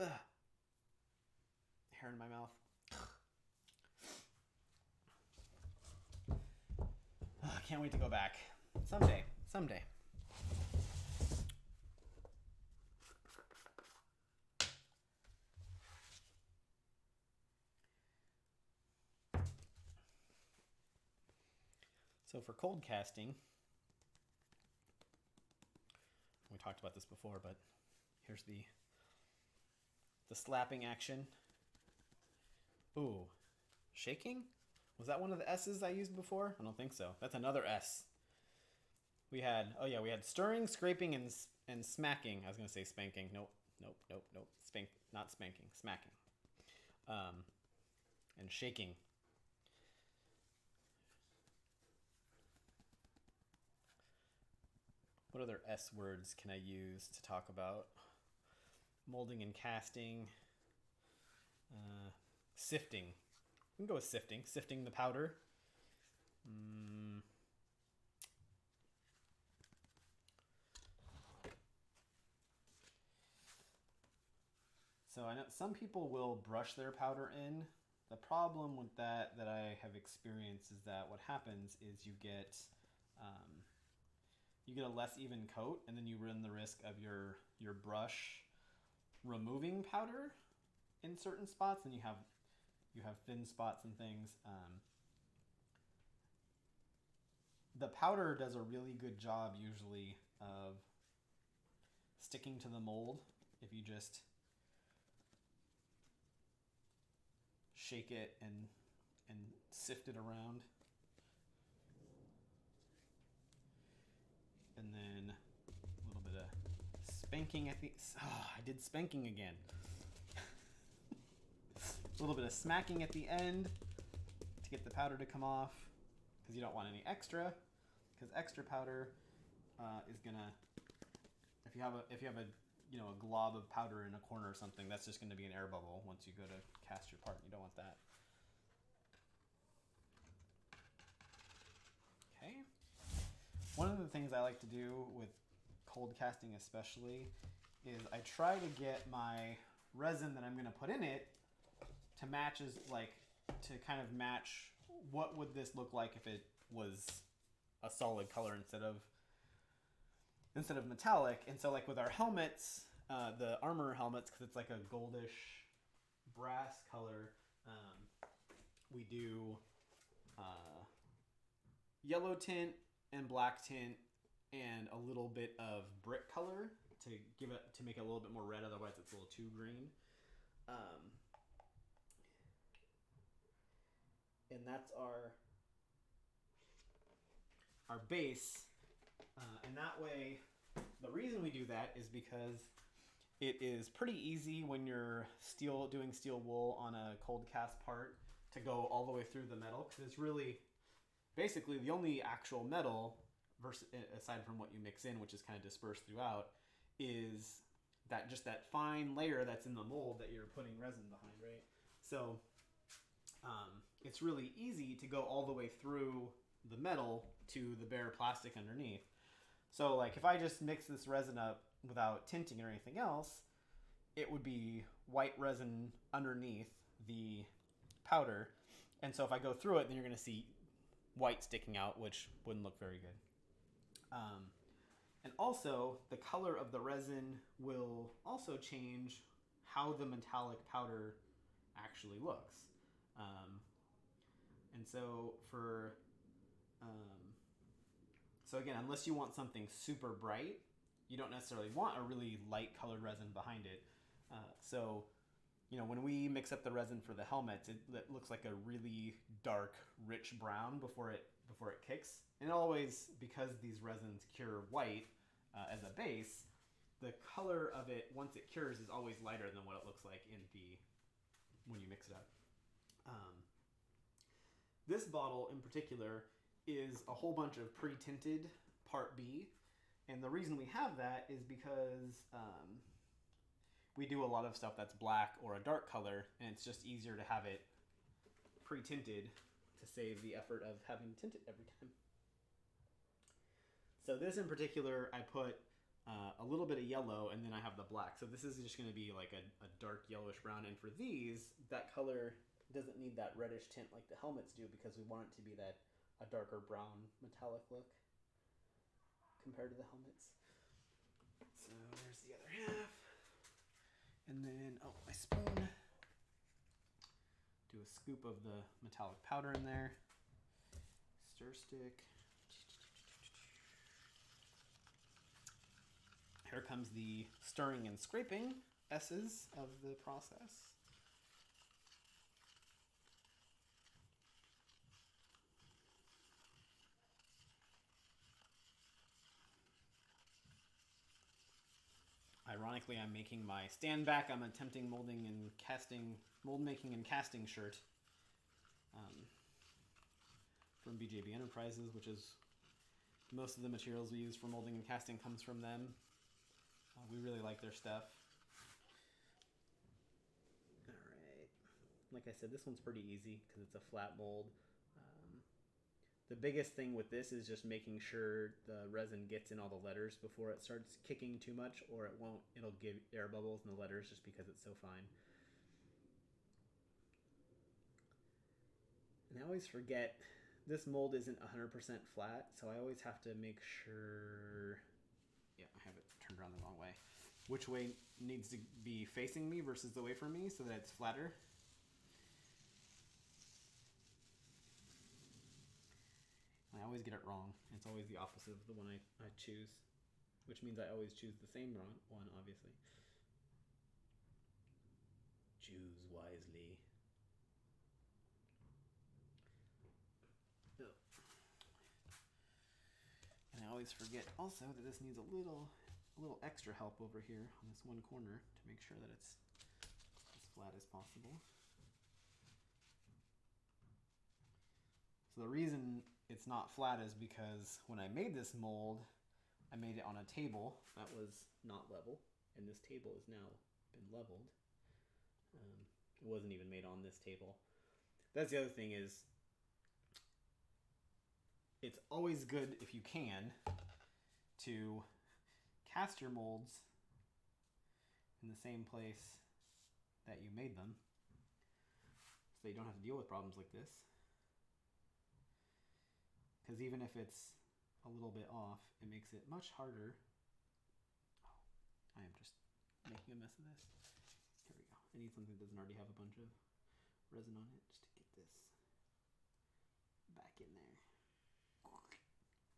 Ugh. Hair in my mouth. Can't wait to go back. Someday. Someday. So for cold casting, we talked about this before, but here's the slapping action. Ooh, shaking? Was that one of the S's I used before? I don't think so. That's another S. We had stirring, scraping, and smacking. I was gonna say spanking. Nope. Not spanking, smacking. And shaking. What other S words can I use to talk about? Molding and casting. Sifting. We can go with sifting. Sifting the powder. So I know some people will brush their powder in. The problem with that I have experienced is that what happens is you get a less even coat, and then you run the risk of your brush removing powder in certain spots, and you have thin spots and things. The powder does a really good job usually of sticking to the mold if you just shake it and sift it around. And then a little bit of spanking at the... Oh, I did spanking again. A little bit of smacking at the end to get the powder to come off, because you don't want any extra, because extra powder is gonna... If you have a glob of powder in a corner or something, that's just going to be an air bubble once you go to cast your part. You don't want that. Okay. One of the things I like to do with cold casting especially is I try to get my resin that I'm going to put in it to kind of match what would this look like if it was a solid color instead of metallic. And so like with our helmets, the armor helmets, because it's like a goldish brass color, we do yellow tint and black tint and a little bit of brick color to make it a little bit more red. Otherwise it's a little too green. And that's our base. And that way, the reason we do that is because it is pretty easy when you're doing steel wool on a cold cast part to go all the way through the metal, because it's really basically the only actual metal, aside from what you mix in, which is kind of dispersed throughout, is that fine layer that's in the mold that you're putting resin behind, right? So it's really easy to go all the way through the metal to the bare plastic underneath. So like if I just mix this resin up without tinting or anything else, it would be white resin underneath the powder. And so if I go through it, then you're going to see white sticking out, which wouldn't look very good. And also, the color of the resin will also change how the metallic powder actually looks. And so so again, unless you want something super bright, you don't necessarily want a really light colored resin behind it. So when we mix up the resin for the helmets, it looks like a really dark, rich brown before it kicks. And always, because these resins cure white as a base, the color of it once it cures is always lighter than what it looks like when you mix it up. This bottle in particular is a whole bunch of pre-tinted Part B, and the reason we have that is because we do a lot of stuff that's black or a dark color, and it's just easier to have it pre-tinted to save the effort of having to tint it every time. So this in particular, I put a little bit of yellow, and then I have the black. So this is just going to be like a dark yellowish brown, and for these, that color doesn't need that reddish tint like the helmets do, because we want it to be a darker brown metallic look compared to the helmets. So there's the other half. And then, my spoon. Do a scoop of the metallic powder in there. Stir stick. Here comes the stirring and scraping S's of the process. Ironically, I'm making my stand back. I'm attempting mold making and casting shirt from BJB Enterprises, which is most of the materials we use for molding and casting comes from them. We really like their stuff. All right. Like I said, this one's pretty easy because it's a flat mold. The biggest thing with this is just making sure the resin gets in all the letters before it starts kicking too much, or it won't. It'll give air bubbles in the letters just because it's so fine. And I always forget, this mold isn't 100% flat, so I always have to make sure, I have it turned around the wrong way, which way needs to be facing me versus away from me so that it's flatter. I always get it wrong. It's always the opposite of the one I choose, which means I always choose the same one, obviously. Choose wisely. Oh. And I always forget also that this needs a little extra help over here on this one corner to make sure that it's as flat as possible. So the reason it's not flat is because when I made this mold, I made it on a table that was not level, and this table has now been leveled. It wasn't even made on this table. That's the other thing is, it's always good if you can to cast your molds in the same place that you made them, so you don't have to deal with problems like this. Because even if it's a little bit off, it makes it much harder. Oh, I am just making a mess of this. Here we go. I need something that doesn't already have a bunch of resin on it just to get this back in there.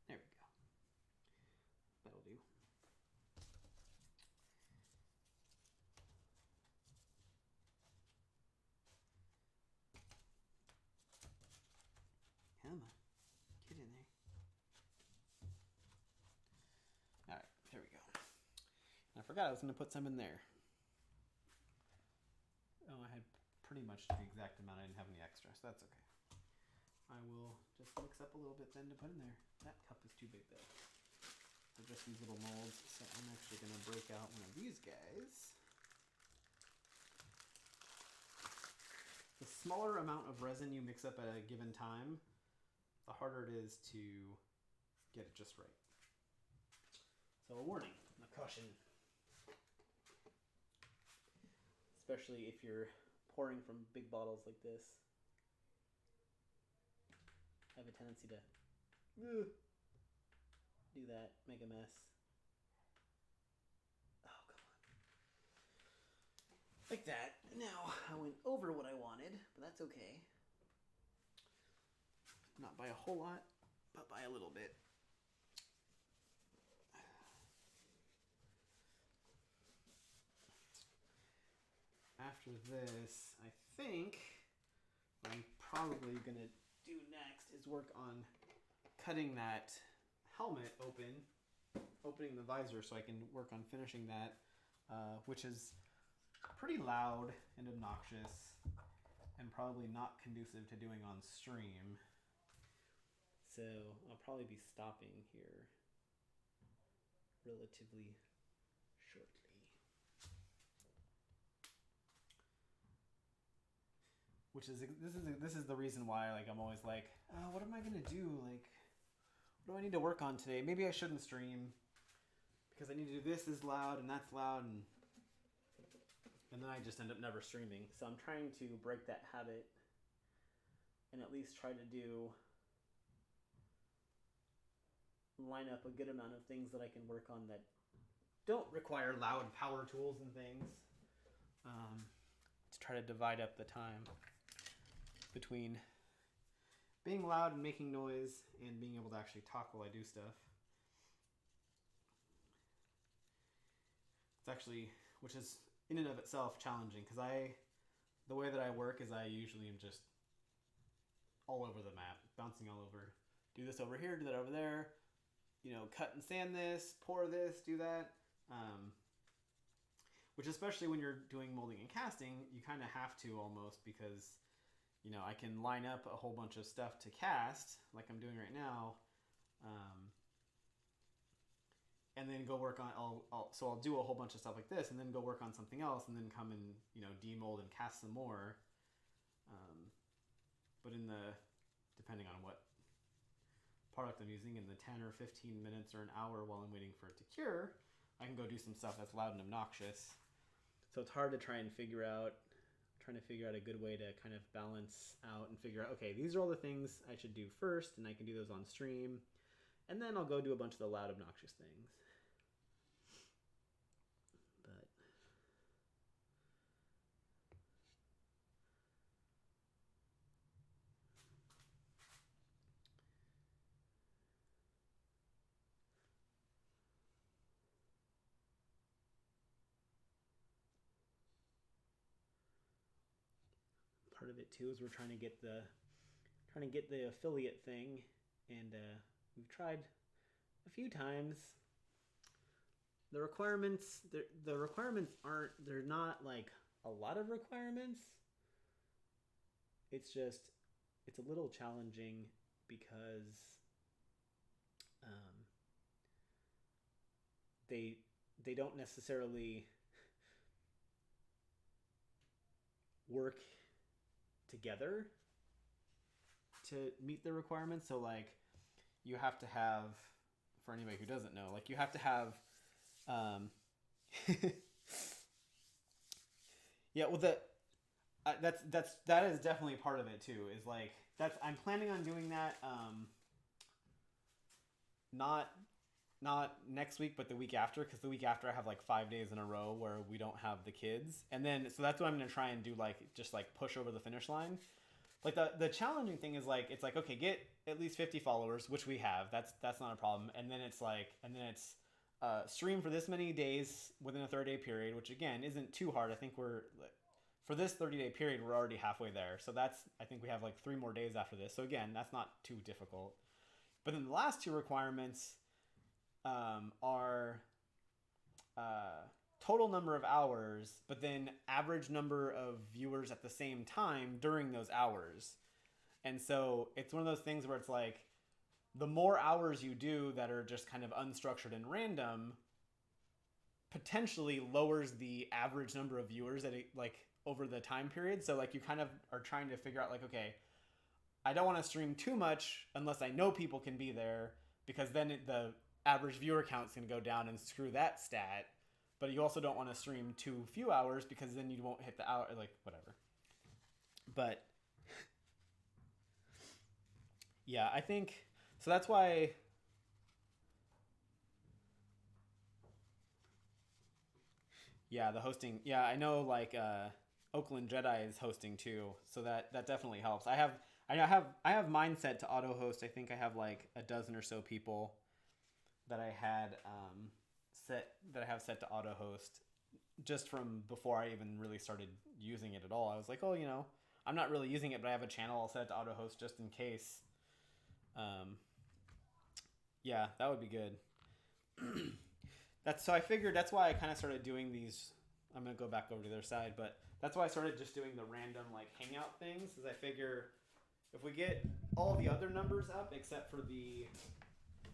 There we go. That'll do. Come on. Get in there. Alright, here we go. And I forgot I was going to put some in there. Oh, I had pretty much the exact amount. I didn't have any extra, so that's okay. I will just just mix up a little bit then to put in there. That cup is too big though. They're just these little molds, so I'm actually going to break out one of these guys. The smaller amount of resin you mix up at a given time, the harder it is to get it just right. So a warning, a caution. Especially if you're pouring from big bottles like this. I have a tendency to do that, make a mess. Oh, come on. Like that. Now, I went over what I wanted, but that's okay. Not by a whole lot, but by a little bit. After this, I think what I'm probably going to do next is work on cutting that helmet open, opening the visor so I can work on finishing that, which is pretty loud and obnoxious and probably not conducive to doing on stream. So I'll probably be stopping here relatively shortly. Which is this is the reason why I'm always like, oh, what am I gonna do? What do I need to work on today? Maybe I shouldn't stream because I need to do this is loud and that's loud and then I just end up never streaming. So I'm trying to break that habit and at least try to line up a good amount of things that I can work on that don't require loud power tools and things. To try to divide up the time between being loud and making noise and being able to actually talk while I do stuff. It's actually, which is in and of itself challenging because the way that I work is I usually am just all over the map, bouncing all over. Do this over here, do that over there, cut and sand this, pour this, do that. Which especially when you're doing molding and casting, you kind of have to almost because, I can line up a whole bunch of stuff to cast like I'm doing right now. And then go work on, I'll do a whole bunch of stuff like this and then go work on something else and then come and, demold and cast some more. But depending on what product I'm using, in the 10 or 15 minutes or an hour while I'm waiting for it to cure, I can go do some stuff that's loud and obnoxious. So it's hard to trying to figure out a good way to kind of balance out and figure out, okay, these are all the things I should do first, and I can do those on stream, and then I'll go do a bunch of the loud, obnoxious things. But part of it too is we're trying to get the affiliate thing, and we've tried a few times. The requirements aren't, they're not like a lot of requirements. It's a little challenging because they don't necessarily work together to meet the requirements. So you have to have, for anybody who doesn't know, you have to have yeah, well that is definitely part of it too, is I'm planning on doing that not next week but the week after, because the week after I have 5 days in a row where we don't have the kids, and then so that's what I'm going to try and do, just push over the finish line. The challenging thing is it's okay, get at least 50 followers, which we have, that's not a problem, and then it's stream for this many days within a 30-day period, which again isn't too hard. I think for this 30-day period we're already halfway there, so I think we have 3 more days after this, so again that's not too difficult. But then the last 2 requirements are total number of hours, but then average number of viewers at the same time during those hours. And so it's one of those things where it's like the more hours you do that are just kind of unstructured and random potentially lowers the average number of viewers that it, like over the time period. So like you kind of are trying to figure out like, okay, I don't want to stream too much unless I know people can be there, because then the average viewer count's going to go down and screw that stat. But you also don't want to stream too few hours because then you won't hit the hour, like whatever. But yeah, I think so. That's why. Yeah, the hosting. Yeah, I know. Like Oakland Jedi is hosting too, so that definitely helps. I have mine set to auto host. I think I have like a dozen or so people that I had set to auto host just from before I even really started using it at all. I was like, oh, I'm not really using it, but I have a channel. I'll set it to auto host just in case. Yeah, that would be good. So I figured that's why I kind of started doing these. I'm going to go back over to their side, but that's why I started just doing the random like hangout things, is I figure if we get all the other numbers up except for the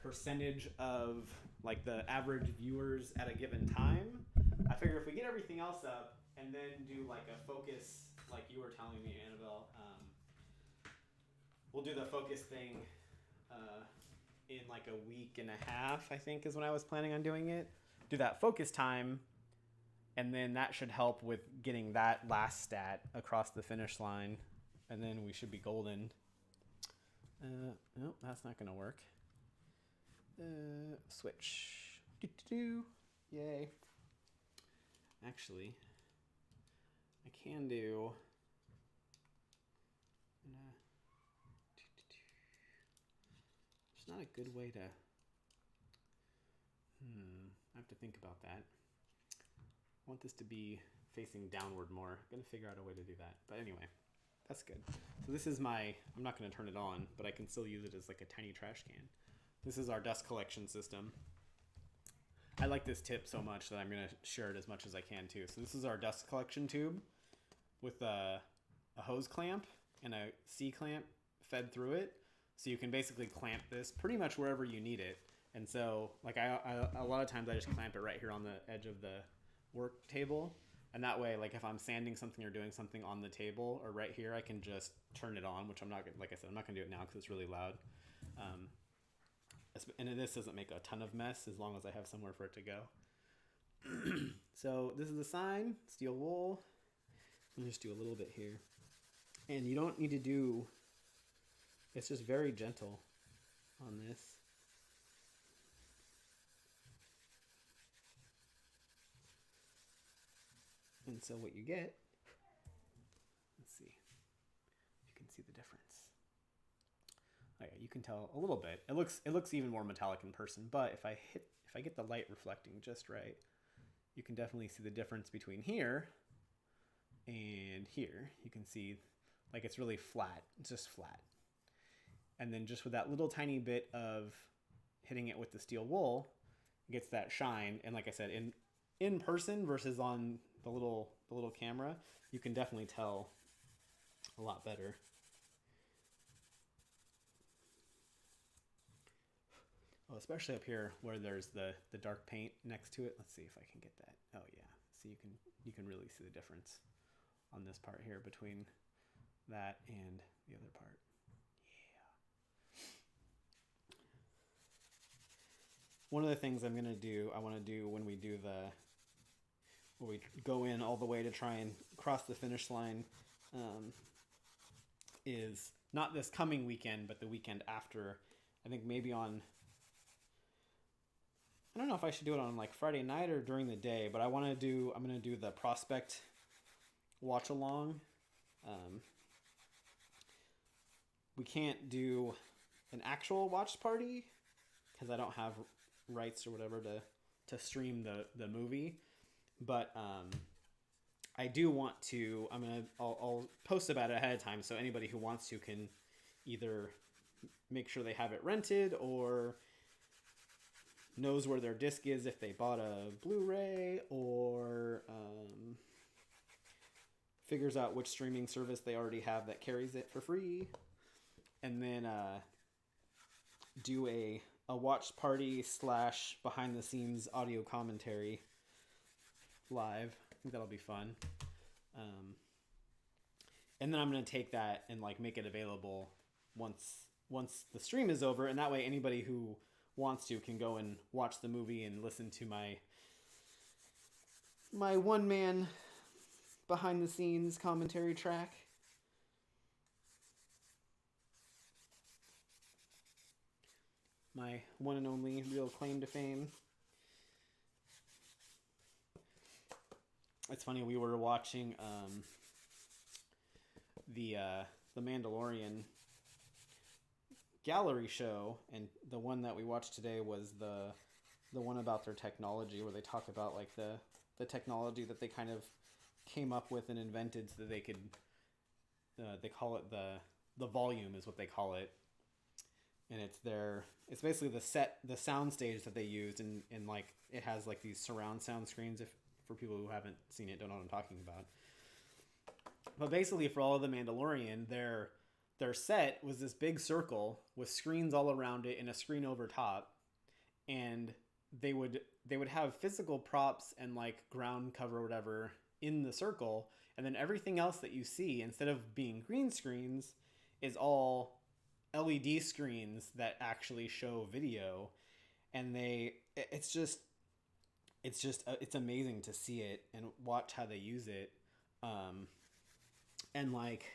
percentage of like the average viewers at a given time, I figure if we get everything else up and then do like a focus, like you were telling me, Annabelle, we'll do the focus thing in like a week and a half, I think is when I was planning on doing it. Do that focus time, and then that should help with getting that last stat across the finish line, and then we should be golden. Nope, that's not gonna work. Switch. Yay. Actually, I can do. There's not a good way to. I have to think about that. I want this to be facing downward more. I'm gonna figure out a way to do that. But anyway, that's good. So this is my. I'm not gonna turn it on, but I can still use it as like a tiny trash can. This is our dust collection system. I like this tip so much that I'm going to share it as much as I can too. So this is our dust collection tube with a hose clamp and a C-clamp fed through it. So you can basically clamp this pretty much wherever you need it. And so like I a lot of times I just clamp it right here on the edge of the work table. And that way, like if I'm sanding something or doing something on the table or right here, I can just turn it on, which I'm not, like I said, I'm not going to do it now because it's really loud. And this doesn't make a ton of mess as long as I have somewhere for it to go. So this is the sign, steel wool. I'll just do a little bit here. And you don't need to do, it's just very gentle on this. And so what you get, let's see, you can see the difference. Oh yeah, you can tell a little bit. It looks even more metallic in person, but if I get the light reflecting just right, you can definitely see the difference between here and here. You can see like it's really flat. It's just flat. And then just with that little tiny bit of hitting it with the steel wool, it gets that shine. And like I said, in person versus on the little camera, you can definitely tell a lot better. Oh, especially up here where there's the dark paint next to it. Let's see if I can get that. Oh yeah, so you can really see the difference on this part here between that and the other part. Yeah. One of the things I want to do when we go in all the way to try and cross the finish line, is not this coming weekend, but the weekend after. I think maybe on. I don't know if I should do it on like Friday night or during the day, but I'm going to do the Prospect watch along. We can't do an actual watch party because I don't have rights or whatever to stream the movie, but I do want to. I'll post about it ahead of time so anybody who wants to can either make sure they have it rented or knows where their disc is if they bought a Blu-ray, or figures out which streaming service they already have that carries it for free. and then do a watch party / behind the scenes audio commentary live. I think that'll be fun. And then I'm going to take that and like make it available once the stream is over, and that way anybody who wants to can go and watch the movie and listen to my one man behind the scenes commentary track. My one and only real claim to fame. It's funny, we were watching the Mandalorian gallery show, and the one that we watched today was the one about their technology, where they talk about like the technology that they kind of came up with and invented so that they could they call it the volume is what they call it, and it's basically the sound stage that they used, and like it has like these surround sound screens. If for people who haven't seen it, don't know what I'm talking about. But basically, for all of the Mandalorian, their set was this big circle with screens all around it and a screen over top, and they would have physical props and like ground cover or whatever in the circle, and then everything else that you see, instead of being green screens, is all LED screens that actually show video. And it's amazing to see it and watch how they use it. And like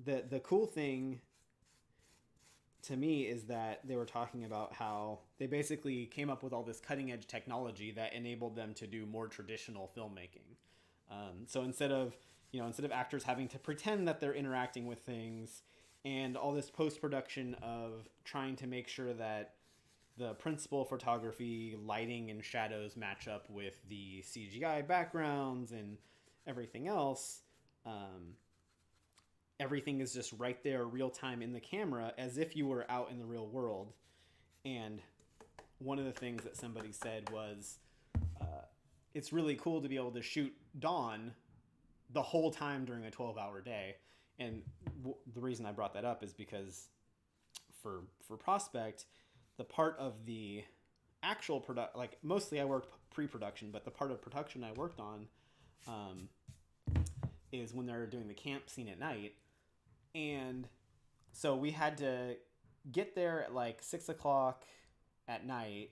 the cool thing to me is that they were talking about how they basically came up with all this cutting edge technology that enabled them to do more traditional filmmaking. So instead of actors having to pretend that they're interacting with things, and all this post-production of trying to make sure that the principal photography, lighting, and shadows match up with the CGI backgrounds and everything else, everything is just right there real time in the camera as if you were out in the real world. And one of the things that somebody said was it's really cool to be able to shoot dawn the whole time during a 12-hour day. And the reason I brought that up is because for Prospect, the part of the actual product, like mostly I worked pre-production, but the part of production I worked on is when they're doing the camp scene at night. And so we had to get there at like 6 o'clock at night,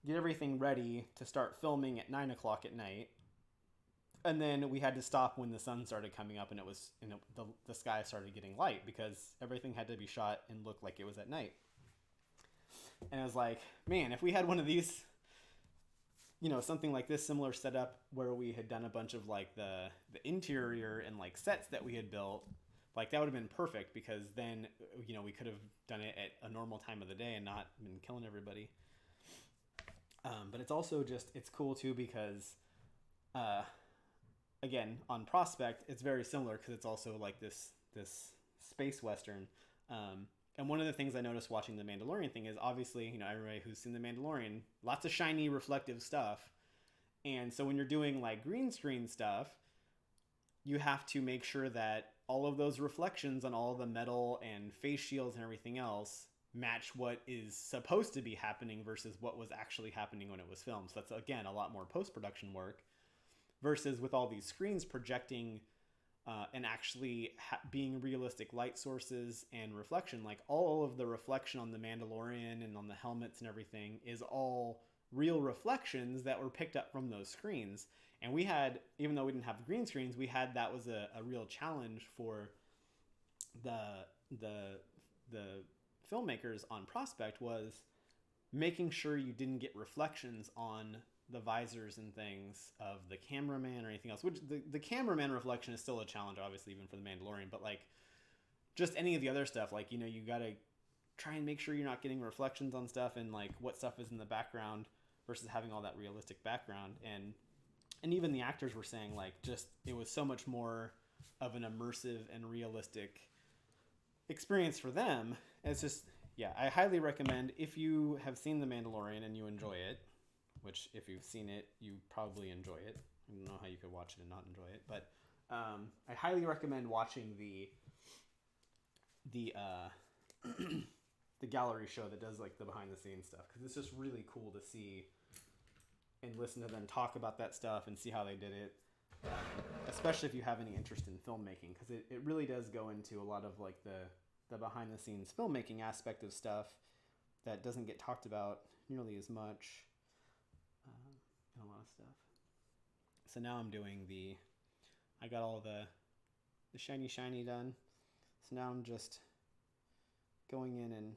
get everything ready to start filming at 9 o'clock at night. And then we had to stop when the sun started coming up, and the sky started getting light, because everything had to be shot and look like it was at night. And I was like, man, if we had one of these, something like this similar setup where we had done a bunch of like the interior and like sets that we had built, like that would have been perfect, because then, we could have done it at a normal time of the day and not been killing everybody. But it's also it's cool too, because, again, on Prospect, it's very similar, because it's also like this space Western. And one of the things I noticed watching the Mandalorian thing is, obviously, everybody who's seen the Mandalorian, lots of shiny, reflective stuff. And so when you're doing like green screen stuff, you have to make sure that all of those reflections on all the metal and face shields and everything else match what is supposed to be happening versus what was actually happening when it was filmed. So that's, again, a lot more post-production work, versus with all these screens projecting and actually being realistic light sources and reflection. Like all of the reflection on the Mandalorian and on the helmets and everything is all real reflections that were picked up from those screens. And we had, even though we didn't have the green screens, that was a real challenge for the filmmakers on Prospect, was making sure you didn't get reflections on the visors and things of the cameraman or anything else, which the cameraman reflection is still a challenge, obviously, even for the Mandalorian, but like just any of the other stuff, like, you gotta try and make sure you're not getting reflections on stuff, and like what stuff is in the background versus having all that realistic background. And even the actors were saying, like, just it was so much more of an immersive and realistic experience for them. And it's just, yeah, I highly recommend, if you have seen The Mandalorian and you enjoy it, which if you've seen it, you probably enjoy it. I don't know how you could watch it and not enjoy it, but I highly recommend watching the the gallery show that does like the behind the scenes stuff, because it's just really cool to see and listen to them talk about that stuff and see how they did it. Especially if you have any interest in filmmaking, because it really does go into a lot of like the behind the scenes filmmaking aspect of stuff that doesn't get talked about nearly as much in a lot of stuff. So now I'm doing I got all the shiny done. So now I'm just going in and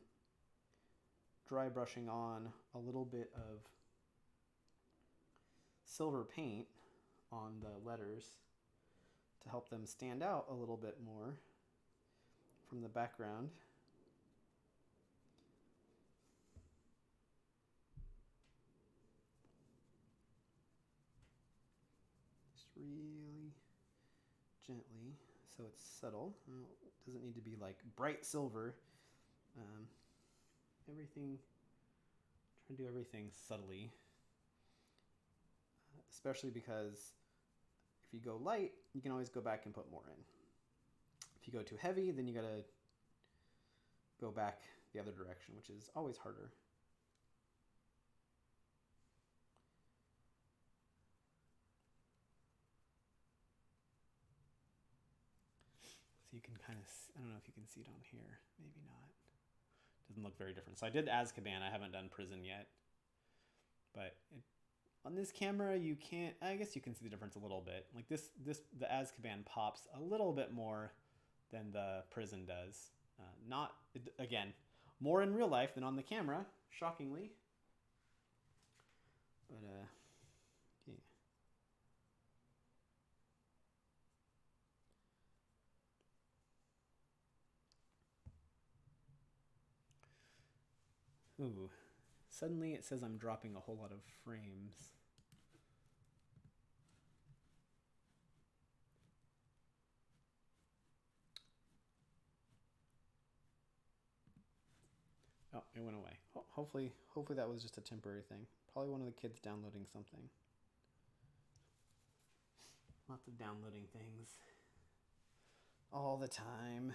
dry brushing on a little bit of silver paint on the letters to help them stand out a little bit more from the background. Just really gently so it's subtle. It doesn't need to be like bright silver. Everything, try to do everything subtly, especially because if you go light, you can always go back and put more in. If you go too heavy, then you gotta go back the other direction, which is always harder. So you can kind of, I don't know if you can see it on here, maybe not. Doesn't look very different. So I did Azkaban, I haven't done prison yet. But on this camera, you can't, I guess you can see the difference a little bit. Like the Azkaban pops a little bit more than the prison does. Not, again, more in real life than on the camera, shockingly. But, yeah. Ooh, suddenly it says I'm dropping a whole lot of frames. Oh, it went away. Oh, hopefully that was just a temporary thing. Probably one of the kids downloading something. Lots of downloading things all the time.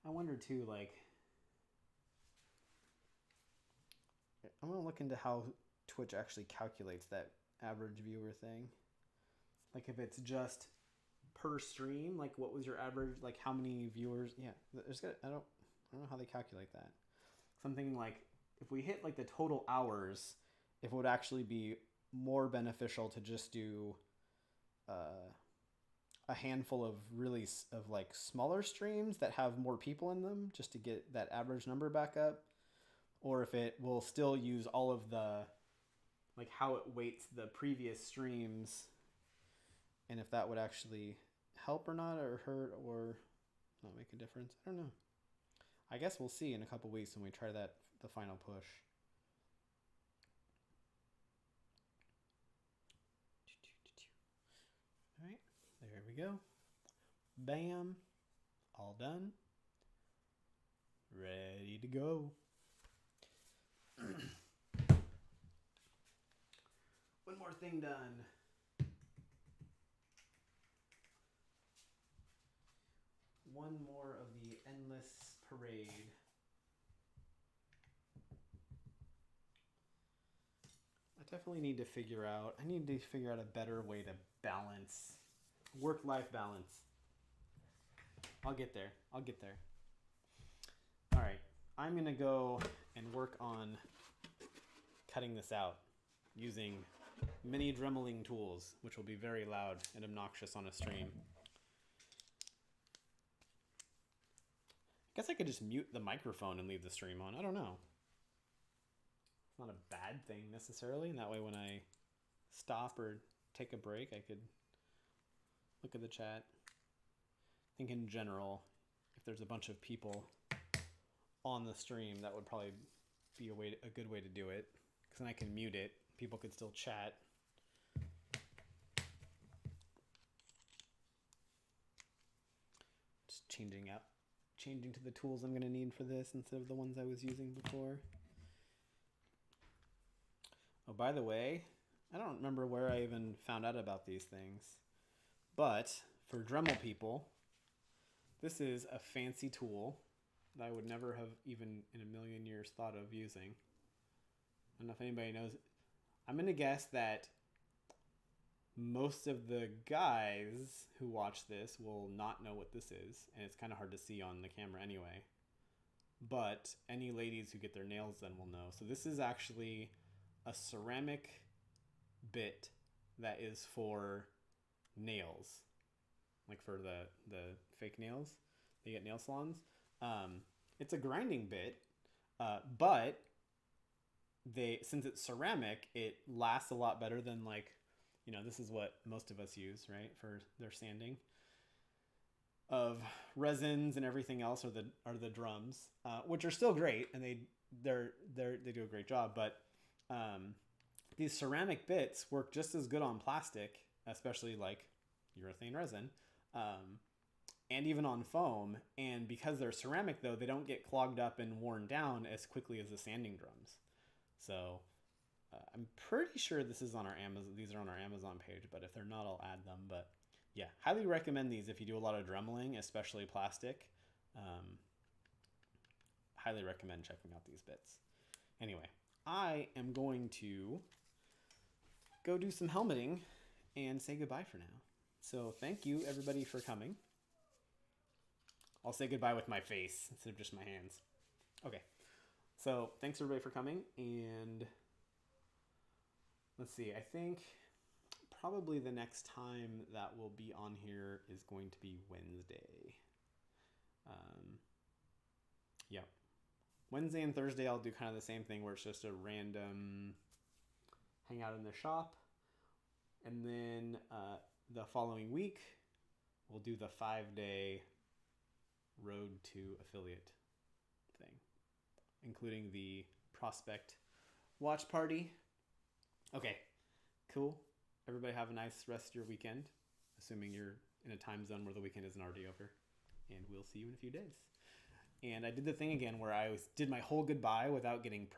I wonder too, like, I'm gonna look into how Twitch actually calculates that average viewer thing. Like if it's just per stream, like what was your average, like how many viewers? Yeah, I don't know how they calculate that. Something like if we hit like the total hours, if it would actually be more beneficial to just do a handful of like smaller streams that have more people in them just to get that average number back up, or if it will still use all of the, like how it weights the previous streams, and if that would actually help or not, or hurt or not make a difference. I don't know. I guess we'll see in a couple weeks when we try the final push. All right, there we go. Bam, all done. Ready to go. One more thing done. One more of the endless parade. I definitely need to figure out a better way to balance work-life balance. I'll get there. All right, I'm going to go and work on cutting this out using many Dremeling tools, which will be very loud and obnoxious on a stream. I guess I could just mute the microphone and leave the stream on. I don't know. It's not a bad thing necessarily, and that way when I stop or take a break, I could look at the chat. I think in general, if there's a bunch of people on the stream, that would probably be a good way to do it, because then I can mute it. People could still chat. Just changing to the tools I'm going to need for this instead of the ones I was using before. Oh, by the way, I don't remember where I even found out about these things, but for Dremel people, this is a fancy tool that I would never have even in a million years thought of using. I don't know if anybody knows. I'm going to guess that most of the guys who watch this will not know what this is, and it's kind of hard to see on the camera anyway. But any ladies who get their nails done will know. So this is actually a ceramic bit that is for nails, like for the fake nails they get nail salons. It's a grinding bit, but since it's ceramic, it lasts a lot better than this is what most of us use, right, for their sanding of resins and everything else, are the drums, which are still great, and they do a great job. But these ceramic bits work just as good on plastic, especially like urethane resin, and even on foam. And because they're ceramic, though, they don't get clogged up and worn down as quickly as the sanding drums. So I'm pretty sure this is on our Amazon. These are on our Amazon page, but if they're not, I'll add them. But yeah, highly recommend these if you do a lot of dremeling, especially plastic. Highly recommend checking out these bits. Anyway, I am going to go do some helmeting and say goodbye for now. So thank you, everybody, for coming. I'll say goodbye with my face instead of just my hands. Okay. So thanks, everybody, for coming. And let's see. I think probably the next time that will be on here is going to be Wednesday. Yeah. Wednesday and Thursday, I'll do kind of the same thing where it's just a random hang out in the shop. And then the following week, we'll do the 5-day road to affiliate thing, including the prospect watch party. Okay, cool. Everybody have a nice rest of your weekend, assuming you're in a time zone where the weekend isn't already over. And we'll see you in a few days. And I did the thing again where I did my whole goodbye without getting